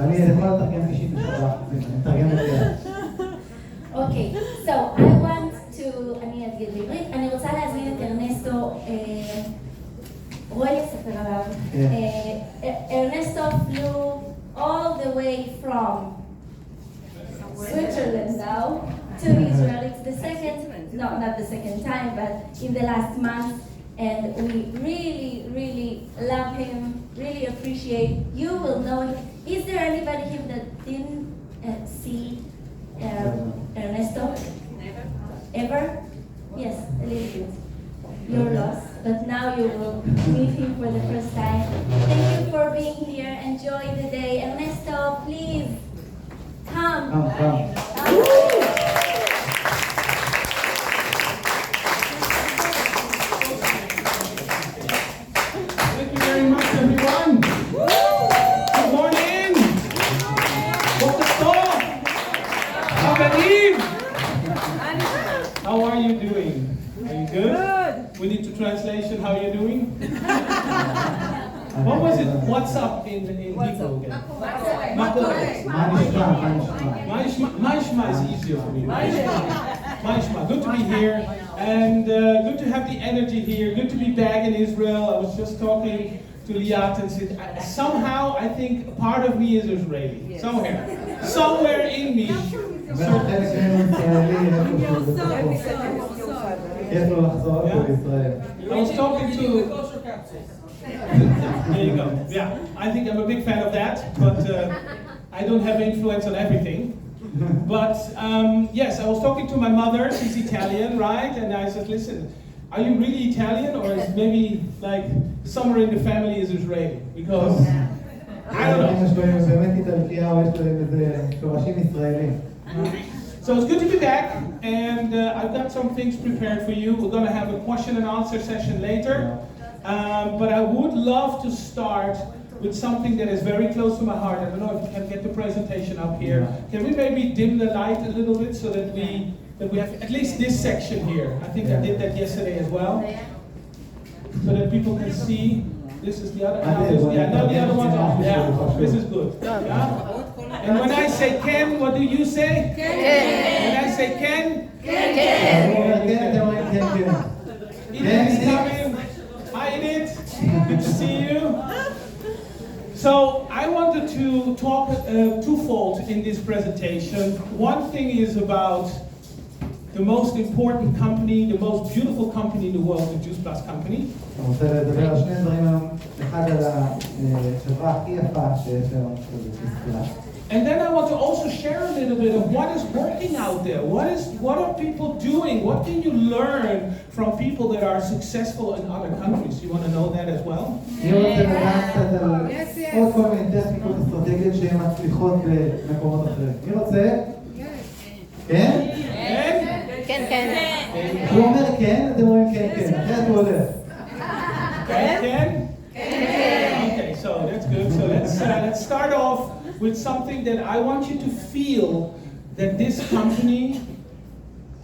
אני יכול לתרגם 97%, Okay, so I want to, אני אגיד בעברית, אני רוצה להזמין את ארנסטו, רועי יספר עליו. Ernesto flew all the way from Switzerland now to Israel. It's the second, no, not the second time, but in the last month. And we really love him, really appreciate. You will know him. Is there anybody here that didn't see Ernesto? Never. Ever? Yes, a little bit. You're lost, but now you will meet him for the first time. Thank you for being here. Enjoy the day. Ernesto, please come. Thank you very much, everyone. Good morning. Boker tov. Chaverim. How are you doing? Are you good? We need to translation. How are you doing? What was it? What's up in Hebrew again? Maishma is easier for me. Maishma. Good to be here, and good to have the energy here. Good to be back in Israel. I was just talking to Liat and said, somehow I think part of me is Israeli. Yes. Somewhere in me. I was talking to. There you go. Yeah, I think I'm a big fan of that, but I don't have influence on everything. But yes, I was talking to my mother. She's Italian, right? And I said, listen, are you really Italian, or is maybe like somewhere in the family is Israeli? Because I don't know. So it's good to be back, and I've got some things prepared for you. We're going to have a question and answer session later. But I would love to start with something that is very close to my heart. I don't know if you can get the presentation up here. Can we maybe dim the light a little bit so that we have at least this section here? I think I did that yesterday as well. So that people can see. This is the other one. The other one's off. Yeah, this is good. Yeah? And when I say Ken, what do you say? Ken. When I say Ken? Ken. Edith's coming. Hi Edith. Good to see you. So I wanted to talk twofold in this presentation. One thing is about the most important company, the most beautiful company in the world, the Juice Plus company. And then I want to also share a little bit of what is working out there. What are people doing? What can you learn from people that are successful in other countries? You want to know that as well? כן. הוא אומר כן, אתם רואים כן, אחרת הוא הולך. כן? Okay, so that's good. So let's start off with something that I want you to feel that this company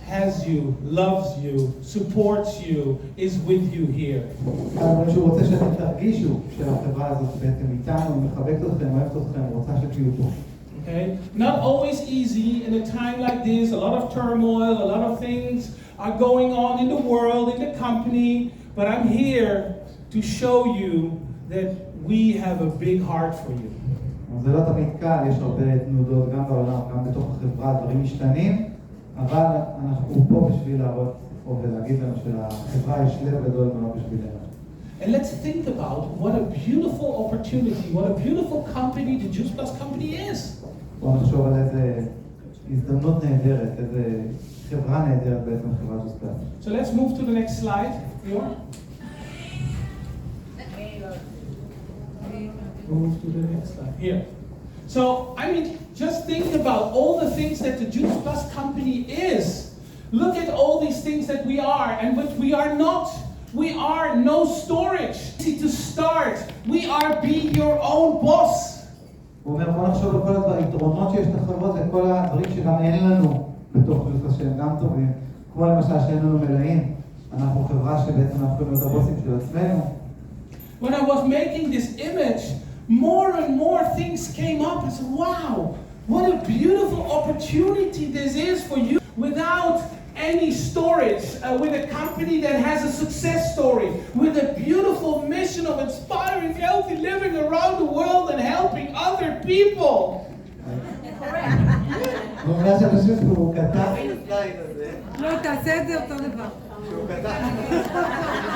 has you, loves you, supports you, is with you here. שהוא רוצה שאתם תרגישו שהחברה הזאת בעצם איתנו, מחבקת אתכם, אוהבת אתכם, רוצה שתהיו פה. Okay, not always easy in a time like this. A lot of turmoil, a lot of things are going on in the world, in the company. But I'm here to show you that we have a big heart for you. זה לא תמיד קל, יש הרבה תנודות גם בעולם, גם בתוך החברה, דברים משתנים, אבל אנחנו פה בשביל להראות פה ולהגיד לנו שלחברה יש לב גדול מאוד בשבילנו. And let's think about what a beautiful opportunity, what a beautiful company the Juice Plus company is. בואו נחשוב על איזה הזדמנות נהדרת, איזה חברה נהדרת בעצם חברה Juice Plus. So let's move to the next slide. Move to the next slide. Here. So, I mean, just think about all the things that the Juice Plus company is. Look at all these things that we are and what we are not. We are no storage. Easy to start. We are be your own boss. הוא אומר, בוא נחשוב על כל היתרונות שיש לחברות וכל הדברים שגם אין לנו בתוך Juice Plus שהם גם טובים. כמו למשל שאין לנו מלאים. אנחנו חברה שבעצם אנחנו יכולים להיות הבוסים של עצמנו. when I was making this image, more and more things came up. I said, wow, what a beautiful opportunity this is for you without any storage, with a company that has a success story, with a beautiful mission of inspiring healthy living around the world and helping other people. בגלל שאני חושב שהוא כתב, לא, תעשה את זה אותו דבר. שהוא כתב,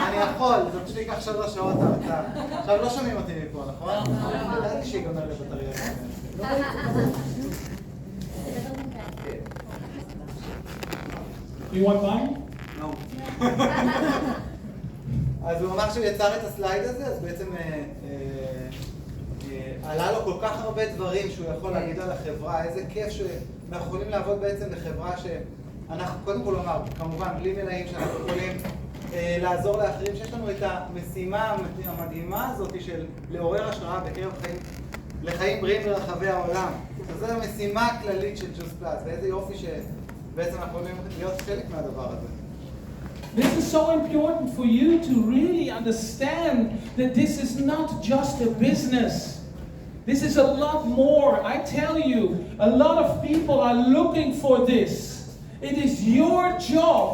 אני יכול, זה פשוט ייקח 3 שעות ההרצאה. עכשיו לא שומעים אותי מפה, נכון? ידעתי שיגמר לבטריה. You want mine? לא. אז הוא אמר שהוא יצר את הסלייד הזה, אז בעצם עלה לו כל כך הרבה דברים שהוא יכול להגיד על החברה, איזה כיף שאנחנו יכולים לעבוד בעצם בחברה שאנחנו, קודם כל אמר, כמובן בלי מלאים שאנחנו יכולים לעזור לאחרים, שיש לנו את המשימה המדהימה הזאת של לעורר השראה בקרב לחיים בריאים ברחבי העולם. אז זו המשימה הכללית של ג'וס פלאס, ואיזה יופי שבעצם אנחנו יכולים להיות חלק מהדבר הזה. This is so important for you to really understand that this is not just a business. This is a lot more. I tell you, a lot of people are looking for this. It is your job.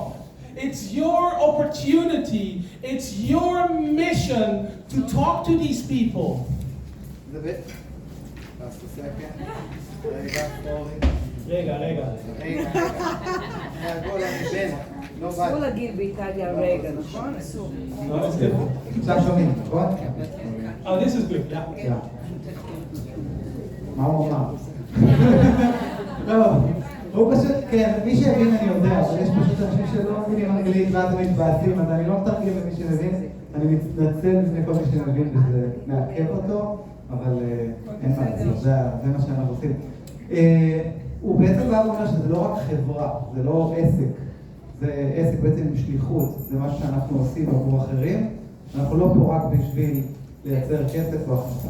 It's your opportunity. It's your mission to talk to these people. The bit. That's the second. רגע. אסור להגיד באיטליה רגע, נכון? אסור. עכשיו שומעים, נכון? Oh, this is good. Yeah. מה הוא אמר? לא, הוא פשוט, כן, מי שהבין אני יודע, אבל יש פשוט אנשים שלא מבינים אנגלית ואז הם מתבאסים, אז אני לא מתרגם למי שמבין, אני מתנצל בפני כל מי שמבין וזה מעכב אותו, אבל אין מה, זה מה שאנחנו עושים. הוא בעצם בא ואומר שזה לא רק חברה, זה לא עסק, זה עסק בעצם עם שליחות, זה מה שאנחנו עושים עבור אחרים, אנחנו לא פה רק בשביל לייצר כסף או הכנסה.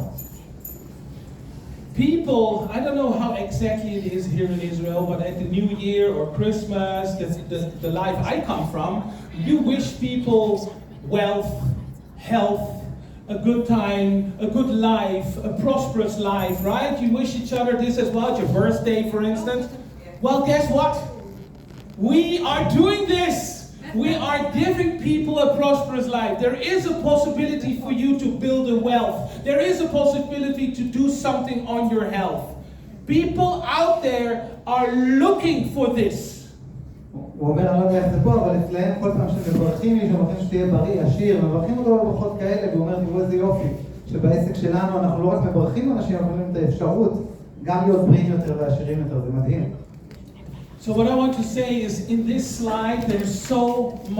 People, I don't know how exactly it is here in Israel, but at the New Year or Christmas, the life I come from, you wish people wealth, health, a good time, a good life, a prosperous life, right? You wish each other this as well, your birthday, for instance. Well, guess what? We are doing this. We are giving people a prosperous life. There is a possibility for you to build a wealth. There is a possibility to do something on your health. People out there are looking for this. הוא אומר, אני לא יודע איך זה פה, אבל אצלהם כל פעם שמברכים מישהו, מבחים שתהיה בריא, עשיר, מברכים אותו בברכות כאלה, והוא אומר, תראו איזה יופי, שבעסק שלנו אנחנו לא רק מברכים אנשים, אנחנו נותנים את האפשרות גם להיות בריאים יותר ועשירים יותר, זה מדהים. So what I want to say is, in this slide, there's so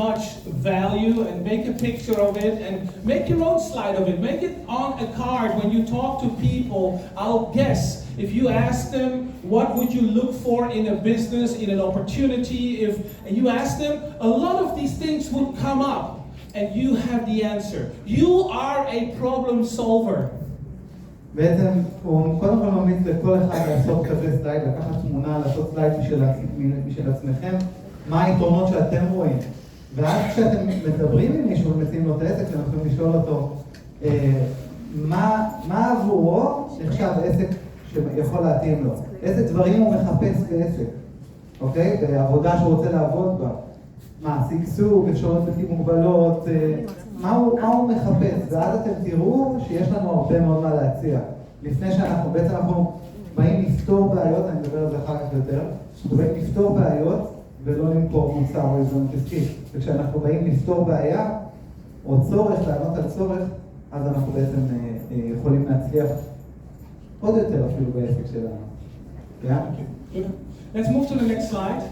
much value, and make a picture of it, and make your own slide of it. Make it on a card when you talk to people. I'll guess, if you ask them, what would you look for in a business, in an opportunity, and you ask them, a lot of these things would come up, and you have the answer. You are a problem solver. בעצם הוא קודם כל ממליץ לכל אחד לעשות כזה סלייד, לקחת תמונה, לעשות סלייד משל עצמכם, מה היתרונות שאתם רואים. ואז כשאתם מדברים עם מישהו ומציעים לו את העסק, אתם יכולים לשאול אותו מה עבורו נחשב עסק שיכול להתאים לו. איזה דברים הוא מחפש בעסק, אוקיי? בעבודה שהוא רוצה לעבוד בה. מה, שגשוג, אפשרויות בלתי מוגבלות, מה הוא מחפש, ואז אתם תראו שיש לנו הרבה מאוד מה להציע. לפני שאנחנו, בעצם אנחנו באים לפתור בעיות, אני מדבר על זה אחר כך יותר, אנחנו באים לפתור בעיות ולא למכור מוצר או הזדמנות עסקית. וכשאנחנו באים לפתור בעיה או צורך, לענות על צורך, אז אנחנו בעצם יכולים להצליח עוד יותר אפילו בעסק שלנו. Yeah? Let's move to the next slide.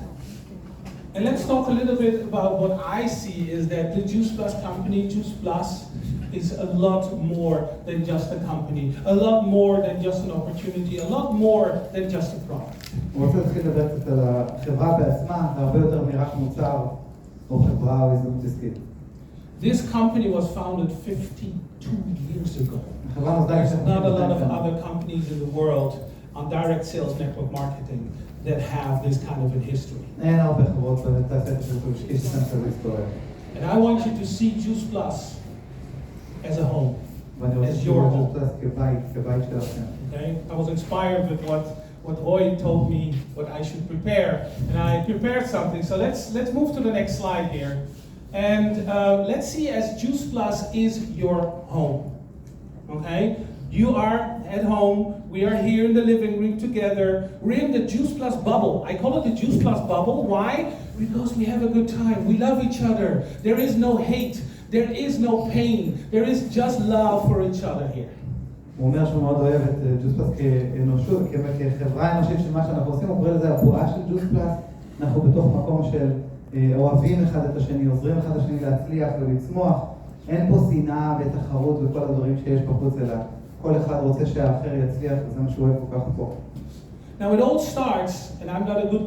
And let's talk a little bit about what I see is that the Juice Plus company, Juice Plus, is a lot more than just a company, a lot more than just an opportunity, a lot more than just a product. הוא רוצה להתחיל לדבר קצת על החברה בעצמה, הרבה יותר מרק מוצר או חברה או הזדמנות עסקית. This company was founded 52 years ago. There's not a lot of other companies in the world on direct sales network marketing that have this kind of a history. אין הרבה חברות בתעשיית השיווק שיש להם כזה היסטוריה. And I want you to see Juice Plus as a home. ואני רוצה as your שתראו home. את כבית שלכם. Okay? I was inspired with what Roy told me what I should prepare, and I prepared something. So let's move to the next slide here, and let's see as Juice Plus is your home. Okay, you are at home. We are here in the living room together. We're in the Juice Plus bubble. I call it the Juice Plus bubble. Why? Because we have a good time. We love each other. There is no hate. There is no pain. There is just love for each other here. הוא אומר שהוא מאוד אוהב את ג'וס פלאס כאנושות, כחברה אנושית של מה שאנחנו עושים, הוא קורא לזה הבועה של ג'וס פלאס. אנחנו בתוך מקום של אוהבים אחד את השני, עוזרים אחד את השני להצליח ולצמוח. אין פה שנאה ותחרות וכל הדברים שיש בחוץ, אלא כל אחד רוצה שהאחר יצליח, וזה מה שהוא אוהב כל כך פה. Now it all starts, and I'm not a good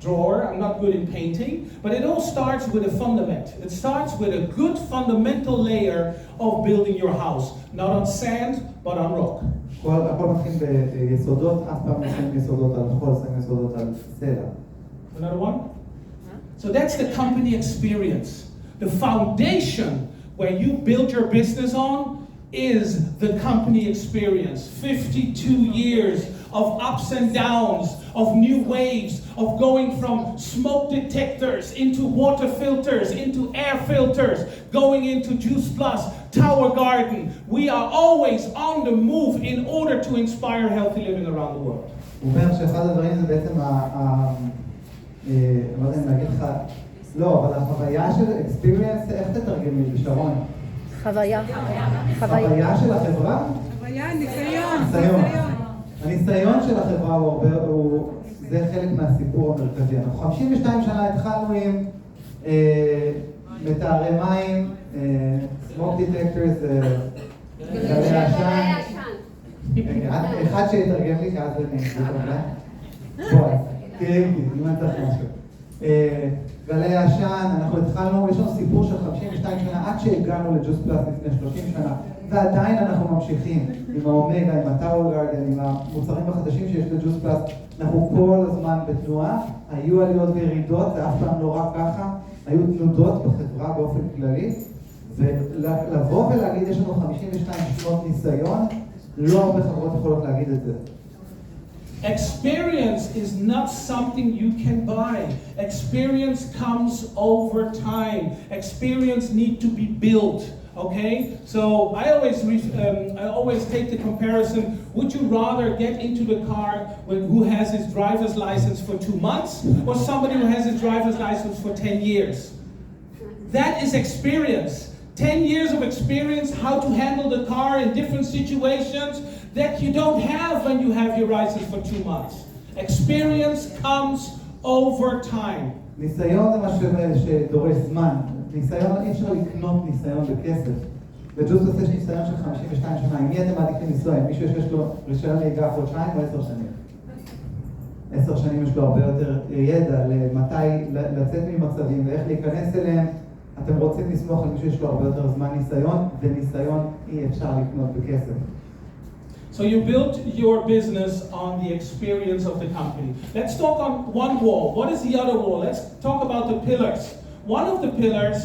drawer, I'm not good in painting, but it all starts with a fundament. It starts with a good fundamental layer of building your house, not on sand, but on rock. הכל מתחיל ביסודות, אף פעם מתחיל יסודות על חול, שמים יסודות על סלע. Another one? So that's the company experience. The foundation where you build your business on is the company experience. 52 years of ups and downs, of new waves, of going from smoke detectors into water filters, into air filters, going into Juice Plus, Tower Garden. We are always on the move in order to inspire healthy living around the world. הוא אומר שאחד הדברים זה בעצם לא יודע אם להגיד לך, לא, אבל החוויה של experience, איך תתרגם לי בשרון? חוויה. חוויה של החברה? חוויה, ניסיון. הניסיון של החברה זה חלק מהסיפור המרכזי. אנחנו 52 שנה התחלנו עם מטהרי מים, smoke detectors, גלי עשן. אחד שיתרגם לי, כי אז אני אגיד אותה. בואי, תראי איתי, אם אני צריך משהו. גלי עשן, אנחנו התחלנו, יש לנו סיפור של 52 שנה, עד שהגענו לג'וס פלאס לפני 30 שנה, ועדיין אנחנו ממשיכים עם האומגה, עם הטאוור גארדן, עם המוצרים החדשים שיש לג'וס פלאס. אנחנו כל הזמן בתנועה, היו עליות וירידות, זה אף פעם לא רק ככה, היו תנודות בחברה באופן כללי, ולבוא ולהגיד, יש לנו 52 שנות ניסיון, לא הרבה חברות יכולות להגיד את זה. Experience is not something you can buy. Experience comes over time. Experience needs to be built. Okay, so I always take the comparison. Would you rather get into the car who has his driver's license for 2 months, or somebody who has his driver's license for 10 years? That is experience. 10 years of experience, how to handle the car in different situations that you don't have when you have your license for 2 months. Experience comes over time. ניסיון זה משהו שדורש זמן. ניסיון, אי אפשר לקנות ניסיון בכסף. בג'וס פלאס יש ניסיון של 52 שנה. עם מי אתם מעדיפים לנסוע? עם מישהו שיש לו רישיון נהיגה חודשיים או 10 שנים? 10 שנים יש לו הרבה יותר ידע למתי לצאת ממצבים ואיך להיכנס אליהם. אתם רוצים לסמוך על מישהו שיש לו הרבה יותר זמן ניסיון, וניסיון אי אפשר לקנות בכסף. So you built your business on the experience of the company. Let's talk on one wall. What is the other wall? Let's talk about the pillars. One of the pillars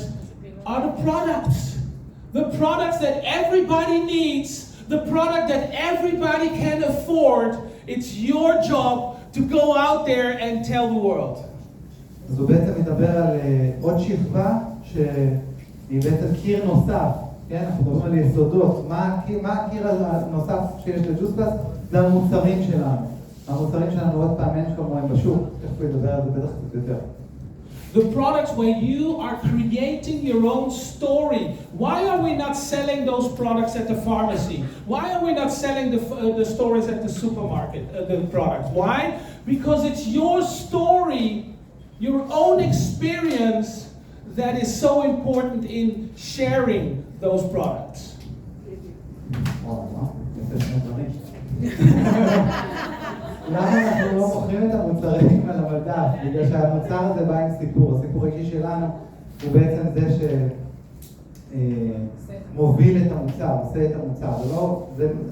are the products. The products that everybody needs, the product that everybody can afford. It's your job to go out there and tell the world. אז הוא בעצם מדבר על עוד שכבה שהיא בעצם קיר נוסף. כן, אנחנו מדברים על יסודות. מה הקיר הנוסף שיש לג'וס פלאס? זה המוצרים שלנו. המוצרים שלנו עוד פעם אין כמוהם בשוק. תכף הוא ידבר על זה בטח קצת יותר. The products where you are creating your own story. Why are we not selling those products at the pharmacy? Why are we not selling the stories at the supermarket, the products? Why? Because it's your story, your own experience that is so important in sharing those products. למה אנחנו לא מוכרים את המוצרים על המדף? בגלל שהמוצר הזה בא עם סיפור. הסיפור האישי שלנו הוא בעצם זה שמוביל את המוצר, עושה את המוצר.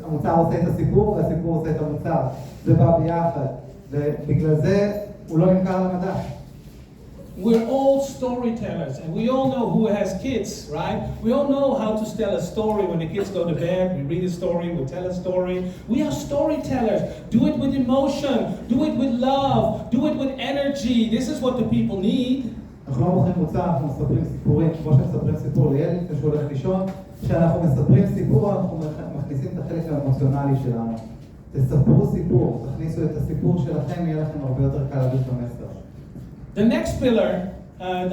המוצר עושה את הסיפור והסיפור עושה את המוצר. זה בא ביחד. ובגלל זה הוא לא נמכר על המדף. we're all storytellers, and we all know who has kids, right? We all know how to tell a story. When the kids go to bed, we read a story, we tell a story. We are storytellers. Do it with emotion, do it with love, do it with energy. This is what the people need. אנחנו לא מוכרים מוצר, אנחנו מספרים סיפורים, כמו שמספרים סיפור לילד כשהוא הולך לישון. כשאנחנו מספרים סיפור, אנחנו מכניסים את החלק האמוציונלי שלנו. תספרו סיפור, תכניסו את הסיפור שלכם, יהיה לכם הרבה יותר קל להעביר את המסר. The next pillar,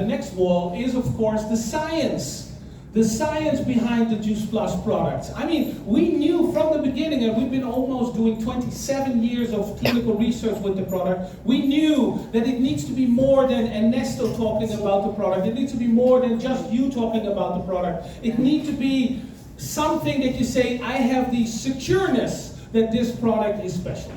the next wall is of course the science. The science behind the Juice Plus products. I mean, we knew from the beginning, and we've been almost doing 27 years of clinical research with the product, we knew that it needs to be more than Ernesto talking about the product. It needs to be more than just you talking about the product. It needs to be something that you say, I have the secureness that this product is special.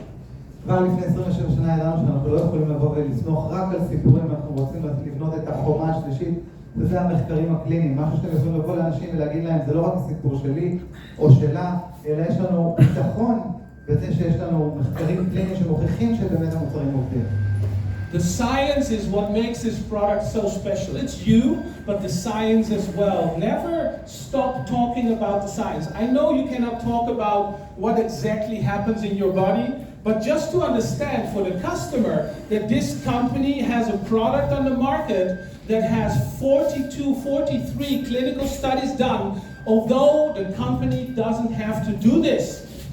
כבר לפני 27 שנה ידענו שאנחנו לא יכולים לבוא ולסמוך רק על סיפורים, אנחנו רוצים לבנות את החומה השלישית, וזה המחקרים הקליניים, משהו שאתם יכולים לבוא לאנשים ולהגיד להם, זה לא רק הסיפור שלי או שלה, אלא יש לנו ביטחון בזה שיש לנו מחקרים קליניים שמוכיחים שבאמת המוצרים עובדים. The science is what makes this product so special. It's you, but the science as well. Never stop talking about the science. I know you cannot talk about what exactly happens in your body, but just to understand for the customer that this company has a product on the market that has 42, 43 clinical studies done, although the company doesn't have to do this.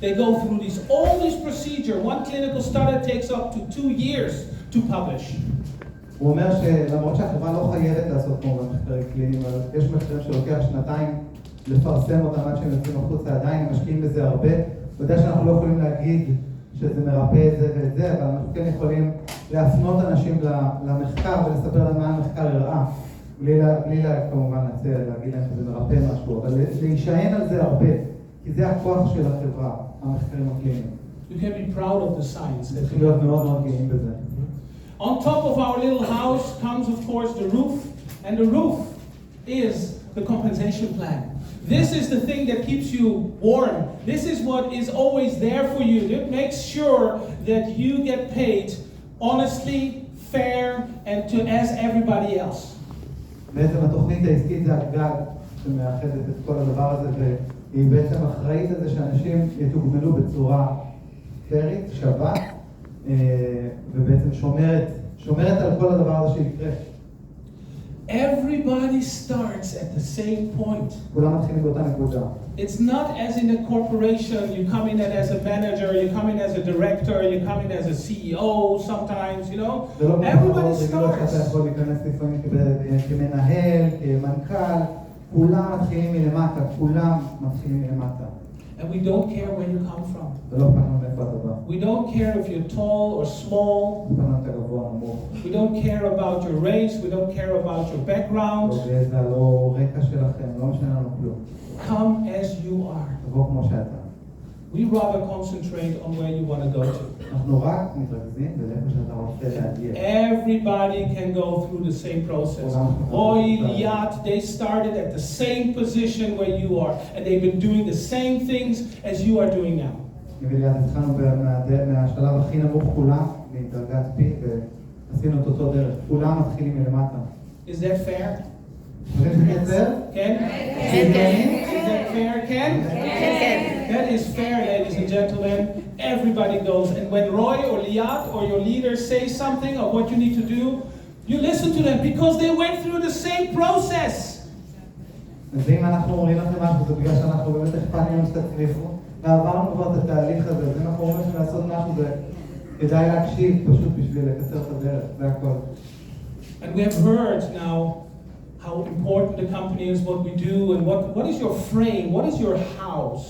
They go through all these procedures. One clinical study takes up to 2 years to publish. הוא אומר שלמרות שהחברה לא חייבת לעשות כמובן מחקרים קליניים, אבל יש מחקרים שלוקח שנתיים לפרסם אותם עד שהם יוצאים החוצה, עדיין הם משקיעים בזה הרבה. אתה יודע שאנחנו לא יכולים להגיד שזה מרפא את זה ואת זה, אבל אנחנו כן יכולים להפנות אנשים למחקר ולספר להם מה המחקר הראה. בלי כמובן להגיד להם שזה מרפא משהו, אבל להישען על זה הרבה, כי זה הכוח של החברה, המחקרים הקליניים. You can be proud of the science. צריכים להיות מאוד מאוד גאים בזה. On top of our little house comes of course the roof, and the roof is the compensation plan. This is the thing that keeps you warm. This is what is always there for you. It makes sure that you get paid honestly, fair, and as everybody else. בעצם התוכנית העסקית זה הגג שמאחדת את כל הדבר הזה, והיא בעצם אחראית על זה שאנשים יתוגמלו בצורה פיירית, שווה, ובעצם שומרת על כל הדבר הזה שיקרה. Everybody starts at the same point. כולם מתחילים באותה נקודה. It's not as in a corporation, you come in as a manager, you come in as a director, you come in as a CEO sometimes, you know. Everybody starts. שאתה יכול להיכנס לפעמים כמנהל, כמנכ"ל, כולם מתחילים מלמטה, כולם מתחילים מלמטה. And we don't care where you come from. We don't care if you're tall or small. We don't care about your race. We don't care about your background. Come as you are. We rather concentrate on where you want to go to. Everybody can go through the same process. Roy, Liat, they started at the same position where you are, and they've been doing the same things as you are doing now. מהשלב הכי נמוך כולם, מדרגת פי, ועשינו את אותו דרך. כולם מתחילים מלמטה. Is that fair? Ken? Ken? Is that fair, Ken? That is fair, ladies and gentlemen. Everybody goes. And when Roy or Liat or your leader say something of what you need to do, you listen to them because they went through the same process. ואם אנחנו אומרים לכם משהו, זה בגלל שאנחנו באמת אכפת לנו שתצליחו, ועברנו כבר את התהליך הזה, אז אם אנחנו אומרים לעשות משהו, זה כדאי להקשיב פשוט בשביל לקצר את הדרך, זה הכל. And we have heard now how important the company is, what we do, and what is your frame, what is your house,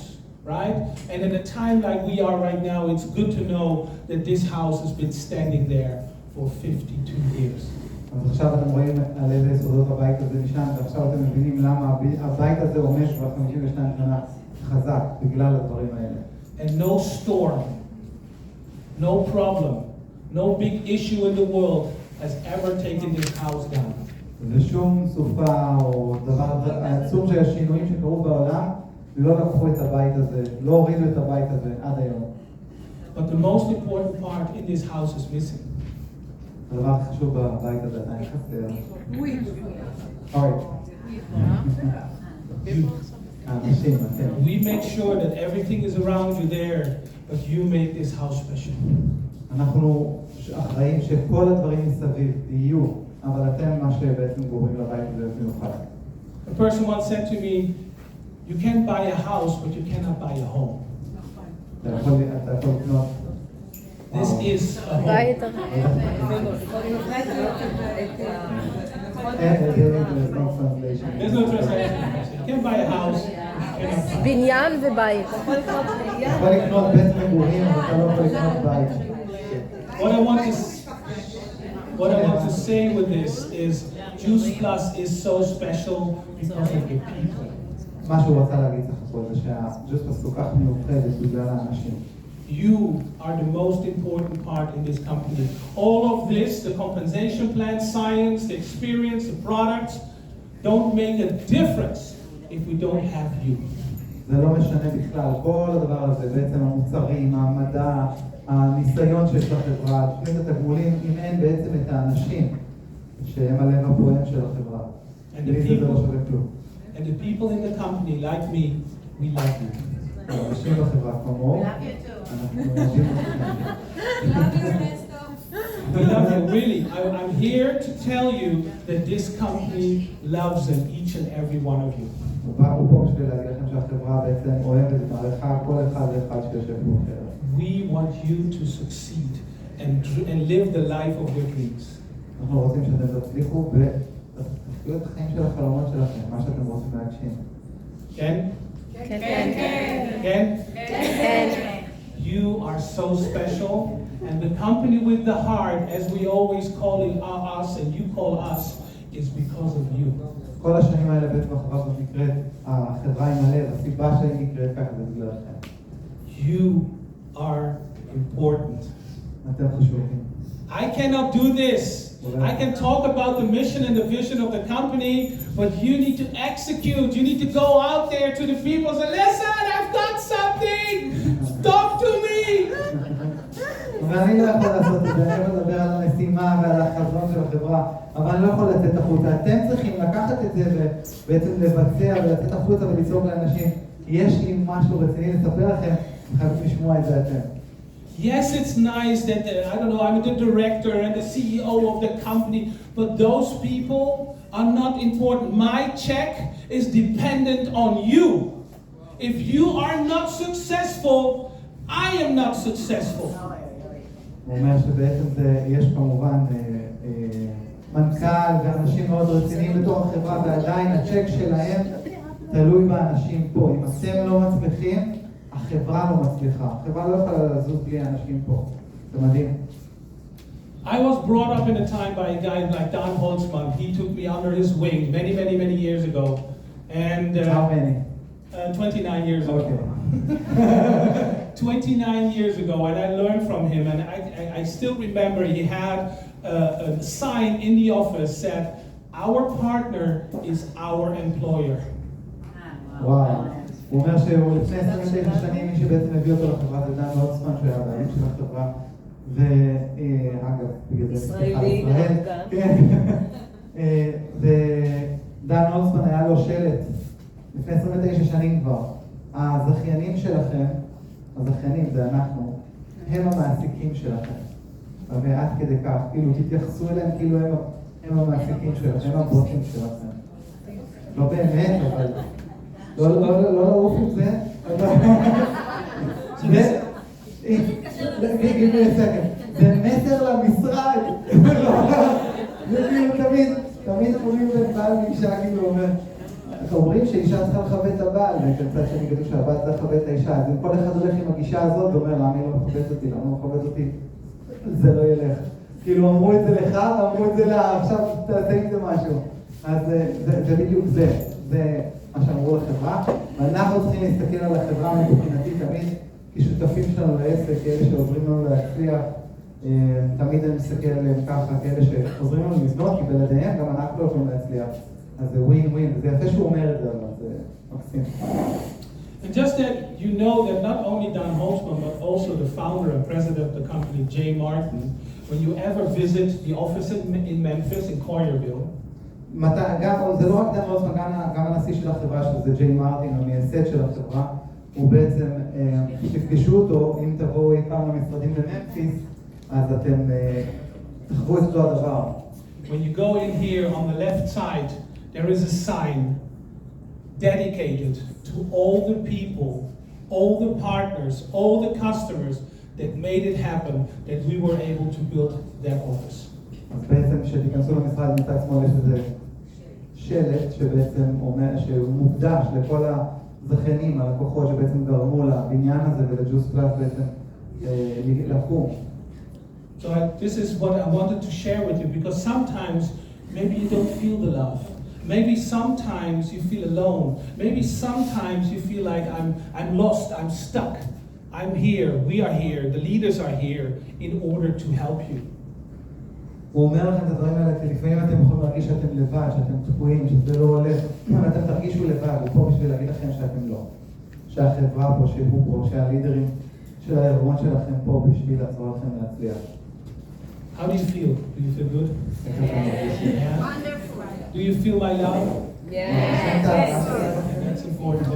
right? And in a time like we are right now, it's good to know that this house has been standing there for 52 years. אז עכשיו אתם רואים על איזה יסודות הבית הזה נשען, ועכשיו אתם מבינים למה הבית הזה עומד כבר 52 שנה חזק, בגלל הדברים האלה. And no storm, no problem, no big issue in the world has ever taken this house down. ושום סופה או דבר עצום של השינויים שקרו בעולם, לא לקחו את הבית הזה, לא הורידו את הבית הזה עד היום. But the most important part in this house is missing. הדבר הכי חשוב בבית הזה עדיין חסר. אוי. האנשים, אתם. We make sure that everything is around you there, but you make this house special. אנחנו אחראים שכל הדברים מסביב יהיו, אבל אתם מה שבעצם גורמים לבית הזה במיוחד. A person once said to me, you can buy a house, but you cannot buy a home. אתה יכול לקנות. This is a home. There's no translation. You can buy a house. בניין ובית. יכול לקנות בית מגורים, אתה לא יכול לקנות בית. What I want to say with this is Juice Plus is so special because of the people. מה שהוא רצה להגיד סך הכל זה שהג'וס פלוס כל כך מיוחדת בגלל האנשים. You are the most important part in this company. All of this, the compensation plan, science, the experience, the products, don't make a difference if we don't have you. זה לא משנה בכלל, כל הדבר הזה, בעצם המוצרים, המדע, הניסיון שיש בחברה, תוכנית התגמולים, אם אין בעצם את האנשים שהם הלב הפועם של החברה. בלי זה לא שווה כלום. And the people in the company, like me, we love you. האנשים בחברה כמו, אנחנו אוהבים אותם. We love you, really. I'm here to tell you that this company loves them, each and every one of you. הוא פה בשביל להגיד לכם שהחברה בעצם אוהבת את מערכה כל אחד ואחד שיושב פה בחדר. We want you to succeed and live the life of your dreams. אנחנו רוצים שאתם תצליחו ותחיו את החיים של החלומות שלכם, מה שאתם רוצים להגשים. כן? כן, כן. כן? כן. You are so special, and the company with the heart, as we always call it us and you call us, is because of you. כל השנים האלה בעצם החברה הזאת נקראת, החברה עם הלב, הסיבה שהיא נקראת ככה זה בגללכם. You are important. אתם חשובים. I cannot do this. I can talk about the mission and the vision of the company, but you need to execute. You need to go out there to the people and say, listen, I've got something. Talk to me. ואני לא יכול לעשות את זה, אני יכול לדבר על המשימה ועל החזון של החברה, אבל אני לא יכול לצאת החוצה. אתם צריכים לקחת את זה ובעצם לבצע ולצאת החוצה ולצעוק לאנשים, יש לי משהו רציני לספר לכם, חייבים לשמוע את זה אתם. Yes, it's nice that, I don't know, I'm the director and the CEO of the company, but those people are not important. My check is dependent on you. If you are not successful, I am not successful. הוא אומר שבעצם יש כמובן מנכ"ל ואנשים מאוד רציניים בתוך החברה, ועדיין הצ'ק שלהם תלוי באנשים פה. אם אתם לא מצליחים, החברה לא מצליחה. החברה לא יכולה לזוז בלי האנשים פה. זה מדהים. I was brought up in a time by a guy like Don Holtzman. He took me under his wing many years ago. And How many? 29 years ago. Okay. 29 years ago, and I learned from him, and I still remember he had a sign in the office said, our partner is our employer. וואו. הוא אומר שהוא לפני 29 שנים מי שבעצם הביא אותו לחברה זה דן הולצמן שהיה הבעלים של החברה. ואגב, בגלל זה ישראלי, כן. ודן הולצמן היה לו שלט לפני 29 שנים כבר. הזכיינים שלכם, הזכיינים זה אנחנו, הם המעסיקים שלכם. ועד כדי כך, כאילו תתייחסו אליהם כאילו הם המעסיקים שלכם, הם הבוסים שלכם. לא באמת, אבל לא לעוף עם זה. גיב לי סקנד. זה מסר למשרד. זה כאילו תמיד אומרים לבעל מאישה, כאילו אומר, אומרים שאישה צריכה לכבד את הבעל, וכצד שאני כתוב שהבעל צריך לכבד את האישה, אז אם כל אחד הולך עם הגישה הזאת, זה אומר, למה היא לא מכבדת אותי, למה לא מכבדת אותי, זה לא ילך. כאילו אמרו את זה לך, ואמרו את זה לה, עכשיו תעשה עם זה משהו. אז זה בדיוק זה מה שאמרו לחברה, ואנחנו צריכים להסתכל על החברה מבחינתי תמיד כשותפים שלנו לעסק, כאלה שעוזרים לנו להצליח, תמיד אני מסתכל עליהם ככה, כאלה שעוזרים לנו לבנות, כי בלעדיהם גם אנחנו לא יכולים להצליח. אז זה ווין ווין, וזה יפה שהוא אומר את זה, אבל זה מקסים. And just that you know that not only Don Holtzman, but also the founder and president of the company, Jay Martin, when you ever visit the office in Memphis, in Collierville, זה לא רק דן רוזמן, גם הנשיא של החברה, שזה ג'יי מרטין, המייסד של החברה, הוא בעצם, שתפגשו אותו, אם תבואו אי פעם למשרדים בממפיס, אז אתם תחוו את אותו הדבר. When you go in here on the left side, there is a sign dedicated to all the people, all the partners, all the customers that made it happen, that we were able to build that office. אז בעצם כשתיכנסו למשרד מצד שמאל יש איזה שלט שבעצם אומר שהוא מוקדש לכל הזכיינים, הלקוחות שבעצם גרמו לבניין הזה ולג'וס פלאס בעצם לקום. So this is what I wanted to share with you, because sometimes maybe you don't feel the love. Maybe sometimes you feel alone. Maybe sometimes you feel like I'm lost, I'm stuck. I'm here, we are here, the leaders are here in order to help you. הוא אומר לכם את הדברים האלה, כי לפעמים אתם יכולים להרגיש שאתם לבד, שאתם תקועים, שזה לא הולך, אתם תרגישו לבד, הוא פה בשביל להגיד לכם שאתם לא. שהחברה פה, שהוא פה, שהלידרים של הארגון שלכם פה בשביל לעזור לכם להצליח. How do you feel? Do you feel good? Yeah. Wonderful. Do you feel my love? Yes. That's important,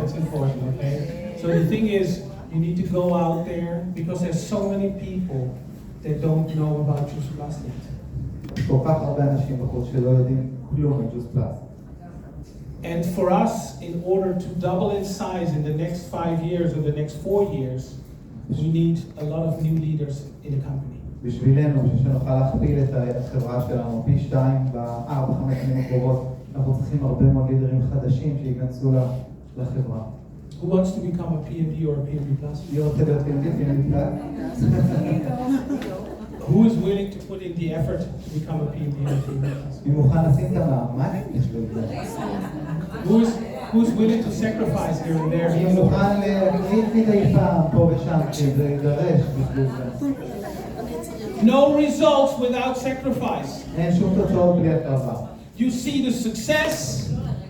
okay? So the thing is, you need to go out there, because there's so many people that don't know about Juice Plus yet. כל כך הרבה אנשים בחוץ שלא יודעים כלום על ג'וס פלאס. And for us, in order to double in size in the next 5 years or the next 4 years, we need a lot of new leaders in the company. בשבילנו, בשביל שנוכל להכפיל את החברה שלנו פי 2 ב4-5 שנים הקרובות, אנחנו צריכים הרבה מאוד לידרים חדשים שיכנסו לחברה. Who wants to become a PMD or a PMD Plus? מי רוצה להיות PMD Plus? Who is willing to put in the effort to become a PMD or a PMD Plus? מי מוכן לשים את המאמץ בשביל זה? Who's willing to sacrifice here and there? מי מוכן להקריב מדי פעם פה ושם כדי יידרש בשביל זה? No results without sacrifice. אין שום תוצאות בלי הקרבה. You see the success,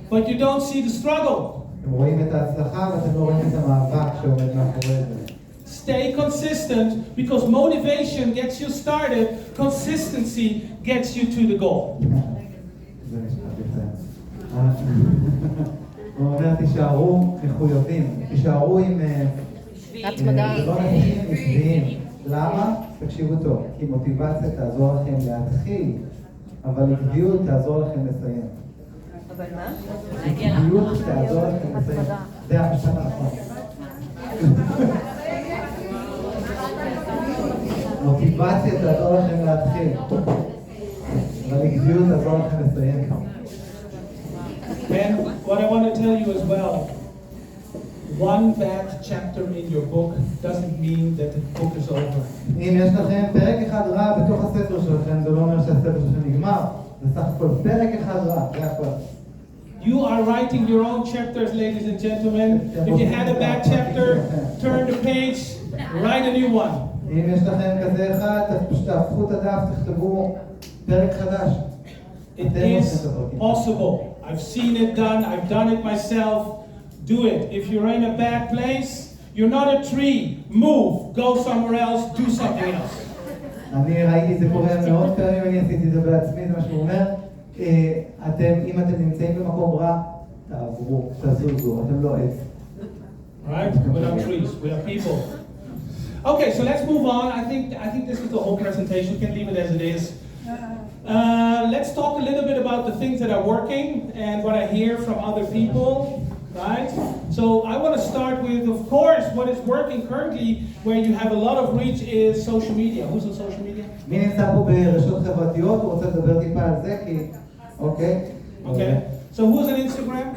but you don't see the struggle. אתם רואים את ההצלחה ואתם לא רואים את המאבק שעומד מאחורי זה. Stay consistent, because motivation gets you started, consistency gets you to the goal. זה משפט יפה. הוא אומר, תישארו מחויבים, תישארו עם התמדה. לא נפשים עקביים. למה? תקשיבו טוב, כי מוטיבציה תעזור לכם להתחיל, אבל עקביות תעזור לכם לסיים. אבל מה? עקביות תעזור לכם לסיים. זה המשפט הנכון. מוטיבציה תעזור לכם להתחיל, אבל עקביות תעזור לכם לסיים. And what I want to tell you as well, one bad chapter in your book doesn't mean that the book is over. אם יש לכם פרק אחד רע בתוך הספר שלכם, זה לא אומר שהספר שלכם נגמר. זה סך הכל פרק אחד רע, זה הכל. You are writing your own chapters, ladies and gentlemen. If you had a bad chapter, turn the page, write a new one. אם יש לכם כזה אחד, תהפכו את הדף, תכתבו פרק חדש. It is possible. I've seen it done. I've done it myself. Do it. If you're in a bad place, you're not a tree. Move. Go somewhere else. Do something else. אני ראיתי, זה קורה מאוד פעמים, אני עשיתי את זה בעצמי, זה מה שהוא אומר. אם אתם נמצאים במקום רע, תעברו, תזוזו, אתם לא עץ. Right? We're not trees. We are people. Okay, so let's move on. I think this is the whole presentation. We can leave it as it is. Let's talk a little bit about the things that are working and what I hear from other people. Right? So I want to start with, of course, what is working currently, where you have a lot of reach, is social media. Who's on social media? מי נמצא פה ברשתות חברתיות? הוא רוצה לדבר טיפה על זה, כי... אוקיי? Okay. So who's on Instagram?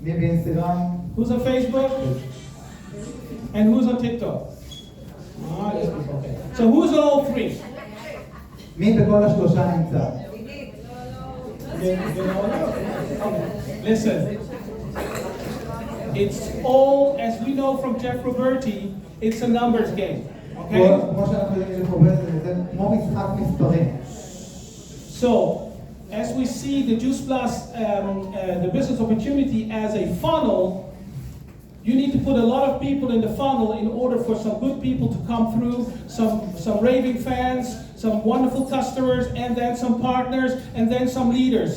מי באינסטגרם? Who's on Facebook? And who's on TikTok? Okay. So who's on all three? מי בכל השלושה נמצא? Listen. It's all, as we know from Jeff Roberti, it's a numbers game. Okay? כמו שאנחנו יודעים לפרובט, זה כמו משחק מספרים. So, as we see the Juice Plus, the business opportunity as a funnel, you need to put a lot of people in the funnel in order for some good people to come through, some raving fans, some wonderful customers, and then some partners, and then some leaders.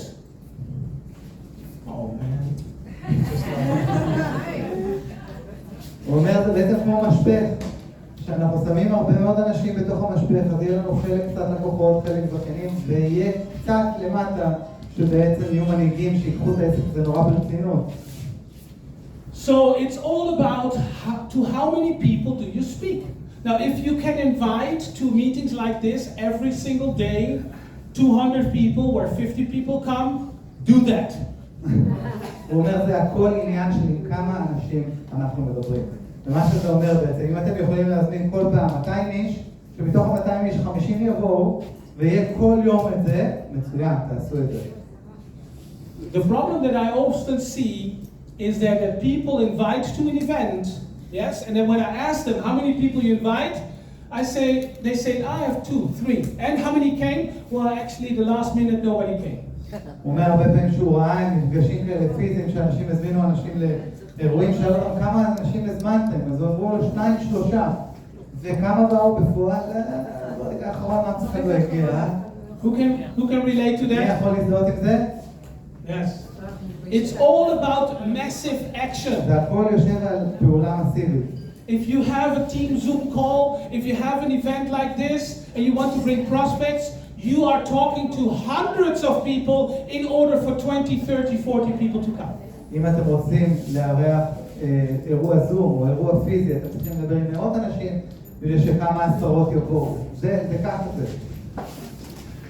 Oh man. הוא אומר, זה בעצם כמו משפך, שאנחנו שמים הרבה מאוד אנשים בתוך המשפך, אז יהיה לנו חלק קצת לקוחות, חלק זכיינים, ויהיה קצת למטה, שבעצם יהיו מנהיגים שיקחו את העסק, זה נורא ברצינות. So it's all about to how many people do you speak. Now, if you can invite to meetings like this every single day, 200 people where 50 people come, do that. הוא אומר, זה הכל עניין של עם כמה אנשים אנחנו מדברים. ומה שזה אומר בעצם, אם אתם יכולים להזמין כל פעם 200 איש, שמתוך 200 איש 50 יבואו, ויהיה כל יום את זה, מצוין, תעשו את זה. The problem that I often see is that people invite to an event, yes, and then when I ask them how many people you invite, they say I have 2, 3, and how many came? Well, actually, the last minute nobody came. הוא אומר הרבה פעמים שהוא ראה עם מפגשים כאלה פיזיים שאנשים הזמינו אנשים לאירועים, שאלו אותם כמה אנשים הזמנתם, אז הוא אמרו לו 2, 3, וכמה באו בפועל, ברגע האחרון מה צריך לא הגיע. Who can relate to מי that? יכול להזדהות עם זה? Yes. It's all about massive action. זה הכל יושב על פעולה מסיבית. If you have a team Zoom call, if you have an event like this, and you want to bring prospects, you are talking to hundreds of people in order for 20, 30, 40 people to come. אם אתם רוצים לארח אירוע זום או אירוע פיזי, אתם צריכים לדבר עם מאות אנשים בשביל שכמה עשרות יבואו. זה ככה זה.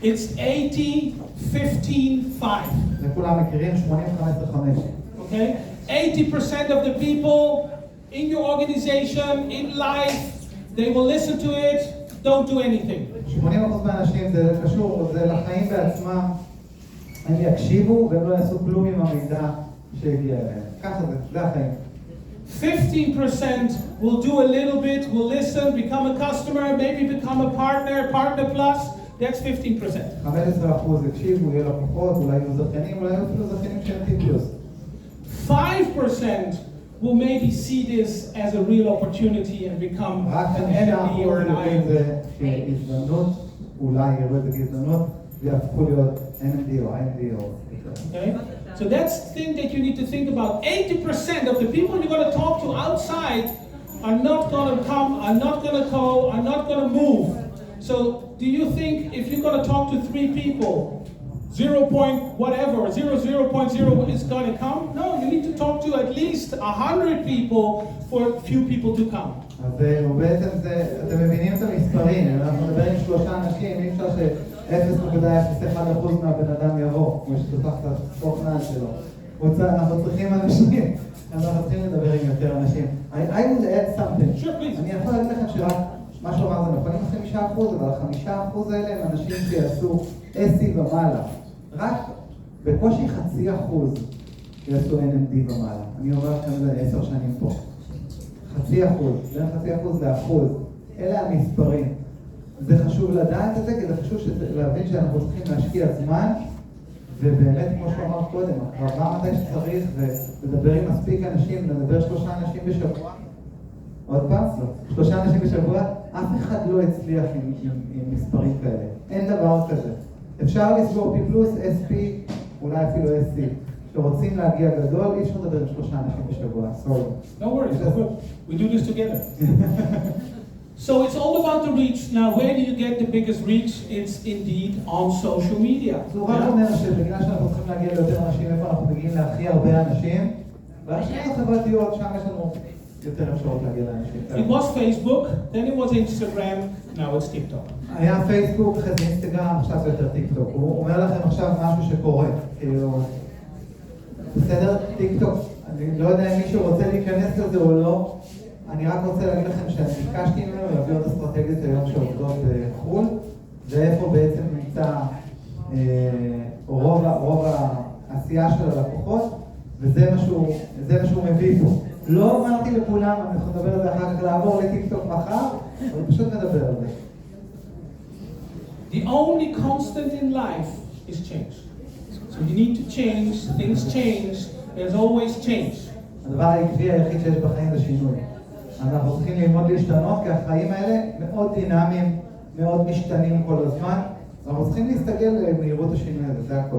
It's 80, 15, 5. זה כולם מכירים 80-15-5. Okay? 80% of the people in your organization, in life, they will listen to it, don't do anything. 80% מהאנשים זה קשור, זה לחיים בעצמם, הם יקשיבו והם לא יעשו כלום עם המידע שהגיע אליהם. ככה זה החיים. 15% will do a little bit, will listen, become a customer, maybe become a partner plus, that's 15%. 15% יקשיבו, יהיו לקוחות, אולי יהיו זכיינים, אולי יהיו אפילו זכיינים שהם טיפלוס. 5% will maybe see this as a real opportunity and become an enemy or an רק 5% זה כהזדמנות, אולי יראו את זה כהזדמנות, ויהפכו להיות NMD או IMD או... Okay? So that's the thing that you need to think about. 80% of the people you're going to talk to outside are not going to come, are not going to go, are not going to move. So do you think if you're going to talk to 3 people, 0 point whatever, 0.0 is going to come? No, you need to talk to at least 100 people for a few people to come. אז בעצם אתם מבינים את המספרים, אנחנו מדברים עם 3 אנשים, אי אפשר ש0.01% מהבן אדם יבוא, כמו שתותח את הספורטנל שלו. אנחנו צריכים אנשים, אנחנו צריכים לדבר עם יותר אנשים. I would add something. Sure, please. אני יכול להגיד לכם שרק מה שהוא אמר זה נכון עם 5%, אבל 5% האלה הם אנשים שיעשו SC ומעלה. רק בקושי 0.5% יעשו NMD ומעלה. אני אומר לכם את זה 10 שנים פה. 0.5%, בין 0.5% ל1%. אלה המספרים. זה חשוב לדעת את זה, כי זה חשוב להבין שאנחנו צריכים להשקיע זמן, ובאמת, כמו שהוא אמר קודם, הקרבה מתי שצריך, ולדבר עם מספיק אנשים, לדבר 3 אנשים בשבוע. עוד פעם, 3 אנשים בשבוע, אף אחד לא הצליח עם מספרים כאלה. אין דבר כזה. אפשר לסגור P+, SP, אולי אפילו SC. כשרוצים להגיע גדול, אי אפשר לדבר עם 3 אנשים בשבוע. No worries, no good. We do this together. So it's all about the reach. Now, where do you get the biggest reach? It's indeed on social media. זה רק אומר שבגלל שאנחנו צריכים להגיע ליותר אנשים, איפה אנחנו מגיעים להכי הרבה אנשים, והשנים החברתיות, שם יש לנו יותר אפשרות להגיע לאנשים. It was Facebook, then it was Instagram, now it's TikTok. היה פייסבוק, אחרי זה אינסטגרם, עכשיו זה יותר טיקטוק. הוא אומר לכם עכשיו משהו שקורה. כאילו, בסדר? טיקטוק, אני לא יודע אם מישהו רוצה להיכנס לזה או לא. אני רק רוצה להגיד לכם שביקשתי ממנו להביא עוד אסטרטגיות היום שעובדות בחו"ל, ואיפה בעצם נמצא רוב העשייה של הלקוחות, וזה מה שהוא מביא פה. לא אמרתי לכולם, אנחנו נדבר על זה אחר כך לעבור לטיקטוק מחר, אבל פשוט נדבר על זה. The only constant in life is change. So you need to change, things change, there's always change. הדבר העקבי היחיד שיש בחיים זה שינוי. אנחנו צריכים ללמוד להשתנות, כי החיים האלה מאוד דינמיים, מאוד משתנים כל הזמן. אנחנו צריכים להסתכל למהירות השינוי הזה, זה הכל.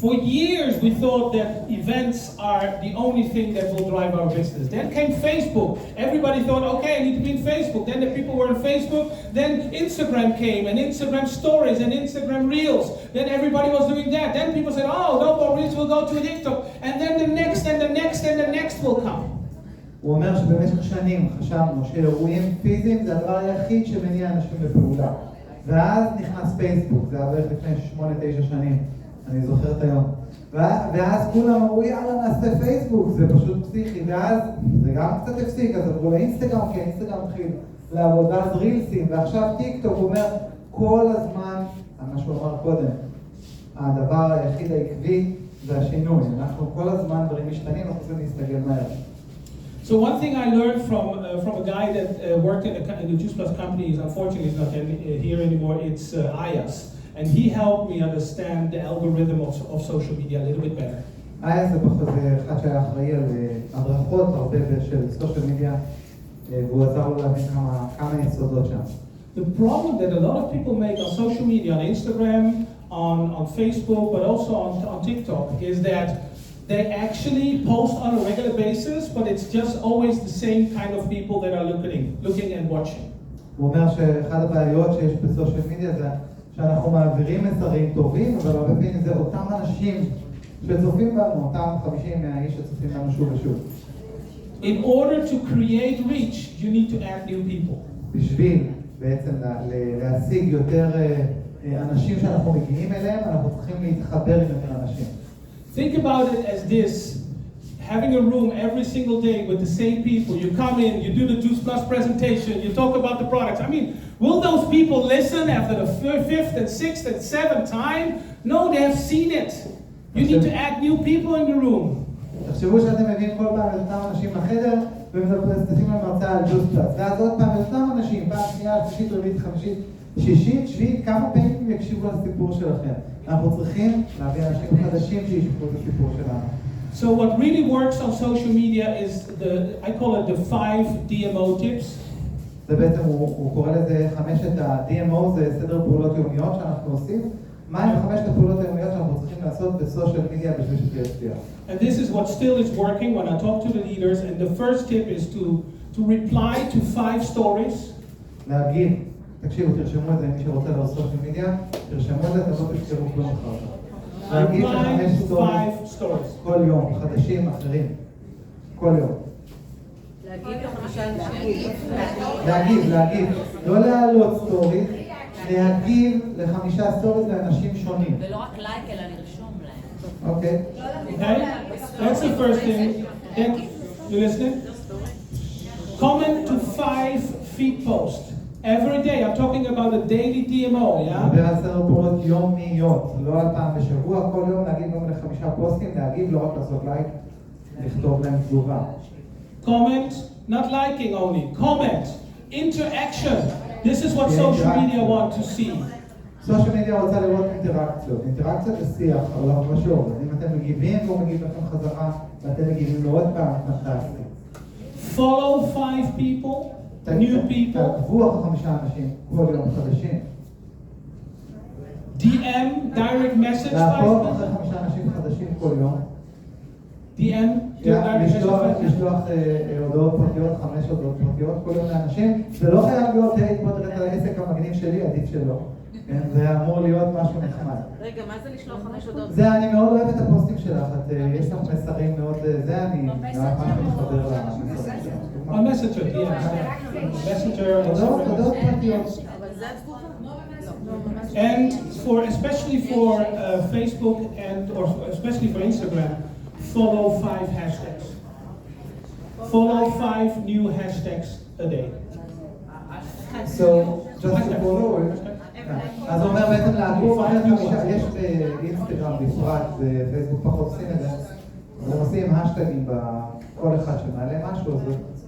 For years, we thought that events are the only thing that will drive our business. Then came Facebook. Everybody thought, okay, I need to be in Facebook. Then the people were on Facebook. Then Instagram came, and Instagram stories, and Instagram reels. Then everybody was doing that. Then people said, oh, no more reels will go to TikTok. And then the next, and the next, and the next will come. הוא אומר שבמשך שנים חשבנו שאירועים פיזיים זה הדבר היחיד שמניע אנשים לפעולה. ואז נכנס פייסבוק, זה היה בערך לפני 8-9 שנים. אני זוכר את היום. ואז כולם אמרו, יאללה, נעשה פייסבוק, זה פשוט פסיכי. ואז זה גם קצת הפסיק, אז עברו לאינסטגרם, כי האינסטגרם התחיל לעבוד, ואז רילסים, ועכשיו טיקטוק. הוא אומר, כל הזמן, מה שהוא אמר קודם, הדבר היחיד העקבי זה השינוי. אנחנו כל הזמן דברים משתנים, אנחנו צריכים להסתגל מהר. So one thing I learned from a guy that worked in the Juice Plus company, unfortunately he's not here anymore, it's Ayas. And he helped me understand the algorithm of social media a little bit better. אייס זה אחד שהיה אחראי על הדרכות הרבה של סושיאל מדיה, והוא עזר לו להבין כמה יסודות שם. The problem that a lot of people make on social media, on Instagram, on Facebook, but also on TikTok, is that they actually post on a regular basis, but it's just always the same kind of people that are looking and watching. הוא אומר שאחד הבעיות שיש בסושיאל מדיה זה שאנחנו מעבירים מסרים טובים, אבל הרבה פעמים זה אותם אנשים שצופים בנו, אותם 50 איש שצופים בנו שוב ושוב. In order to create reach, you need to add new people. בשביל בעצם להשיג יותר אנשים שאנחנו מגיעים אליהם, אנחנו צריכים להתחבר עם יותר אנשים. Think about it as this. Having a room every single day with the same people. You come in, you do the Juice Plus presentation, you talk about the products. I mean, will those people listen after the fifth and sixth and seventh time? No, they have seen it. You need to add new people in the room. תחשבו שאתם מביאים כל פעם את אותם אנשים לחדר ומסתכלים על מרצאה על ג'וס פלאס. ואז עוד פעם את אותם אנשים, פעם שנייה, שלישית, רביעית, חמישית, שישית, שביעית, כמה פעמים יקשיבו לסיפור שלכם. אנחנו צריכים להביא אנשים חדשים שישפרו את הסיפור שלנו. So what really works on social media is I call it the 5 DMO tips. זה בעצם, הוא קורא לזה 5 ה-DMO, זה סדר פעולות יומיות שאנחנו עושים. מה הם 5 הפעולות היומיות שאנחנו צריכים לעשות בסושיאל מדיה בשביל שתהיה הצליח? And this is what still is working when I talk to the leaders. And the first tip is to reply to 5 stories. להגיב, תקשיבו, תרשמו את זה, מי שרוצה לעשות סושיאל מדיה, תרשמו את זה, אתם לא תזכרו כלום אחר כך. להגיב ל5 סטוריס, כל יום, חדשים, אחרים, כל יום. להגיב, לא להעלות סטוריס, להגיב ל5 סטוריס לאנשים שונים. ולא רק לייק, אלא לרשום להם. אוקיי. Okay? That's the first thing. Then, you listening? Comment to 5 feed posts. Every day, I'm talking about a daily DMO, yeah? מדבר על סדר פעולות יומיות, לא על פעם בשבוע, כל יום להגיב גם ל5 פוסטים, להגיב, לא רק לעשות לייק, לכתוב להם תגובה. Comment, not liking only, comment, interaction. This is what social media want to see. סושיאל מדיה רוצה לראות אינטראקציות. אינטראקציות זה שיח, אבל לא משהו. אם אתם מגיבים, והוא מגיב לכם חזרה, ואתם מגיבים לו עוד פעם, פנטסטי. Follow 5 people. New people. תעקבו אחרי 5 אנשים, כל יום חדשים. DM, direct message. לעקוב אחרי 5 אנשים חדשים כל יום. DM, לשלוח הודעות פרטיות, 5 הודעות פרטיות כל יום לאנשים. זה לא חייב להיות, היי, בוא תראה את העסק המגניב שלי, עדיף שלא. זה אמור להיות משהו נחמד. רגע, מה זה לשלוח 5 הודעות? זה, אני מאוד אוהב את הפוסטים שלך, יש לך מסרים מאוד, זה אני ממש מתחבר למסרים שלך. Messenger, yeah. Messenger. הודעות פרטיות. And especially for Facebook or especially for Instagram, follow 5 hashtags. Follow 5 new hashtags a day. So, just to follow it. אז הוא אומר בעצם לעקוב אחרי 5, יש באינסטגרם בפרט, בפייסבוק פחות עושים את זה, אז הם עושים השטגים בכל אחד שמעלה משהו, אז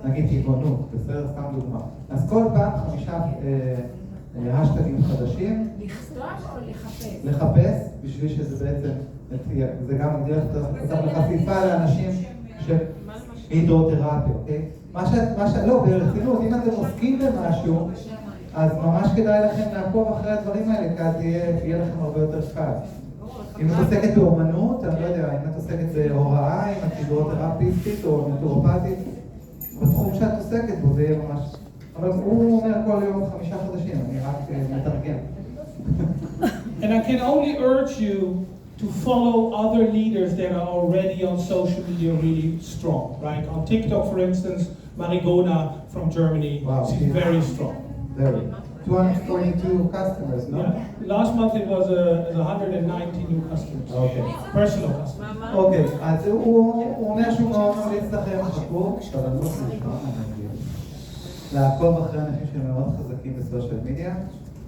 נגיד טבעונות, בסדר, סתם דוגמה. אז כל פעם 5 השטגים חדשים. לכתוב או לחפש? לחפש, בשביל שזה בעצם, זה גם מגדיר אותם לחשיפה לאנשים שהידרותרפיה, אוקיי? לא, ברצינות, אם אתם עוסקים במשהו, אז ממש כדאי לכם לעקוב אחרי הדברים האלה, כי אז יהיה לכם הרבה יותר קל. אם את עוסקת באומנות, אני לא יודע, אם את עוסקת בהוראה, אם את הידרותרפיסטית או נטורופטית, בתחום שאת עוסקת בו זה יהיה ממש... אבל הוא אומר כל יום 5 חודשים, אני רק מתרגם. And I can only urge you to follow other leaders that are already on social media really strong, right? On TikTok, for instance, Marigona from Germany, Wow. she's very strong. Very. 222 customers, no? Yeah. Last month it was 190 new customers. Okay. Personal customers. אוקיי, אז הוא אומר שהוא מאוד ממליץ לכם, חכו, לעקוב אחרי אנשים שמאוד חזקים בסושיאל מדיה.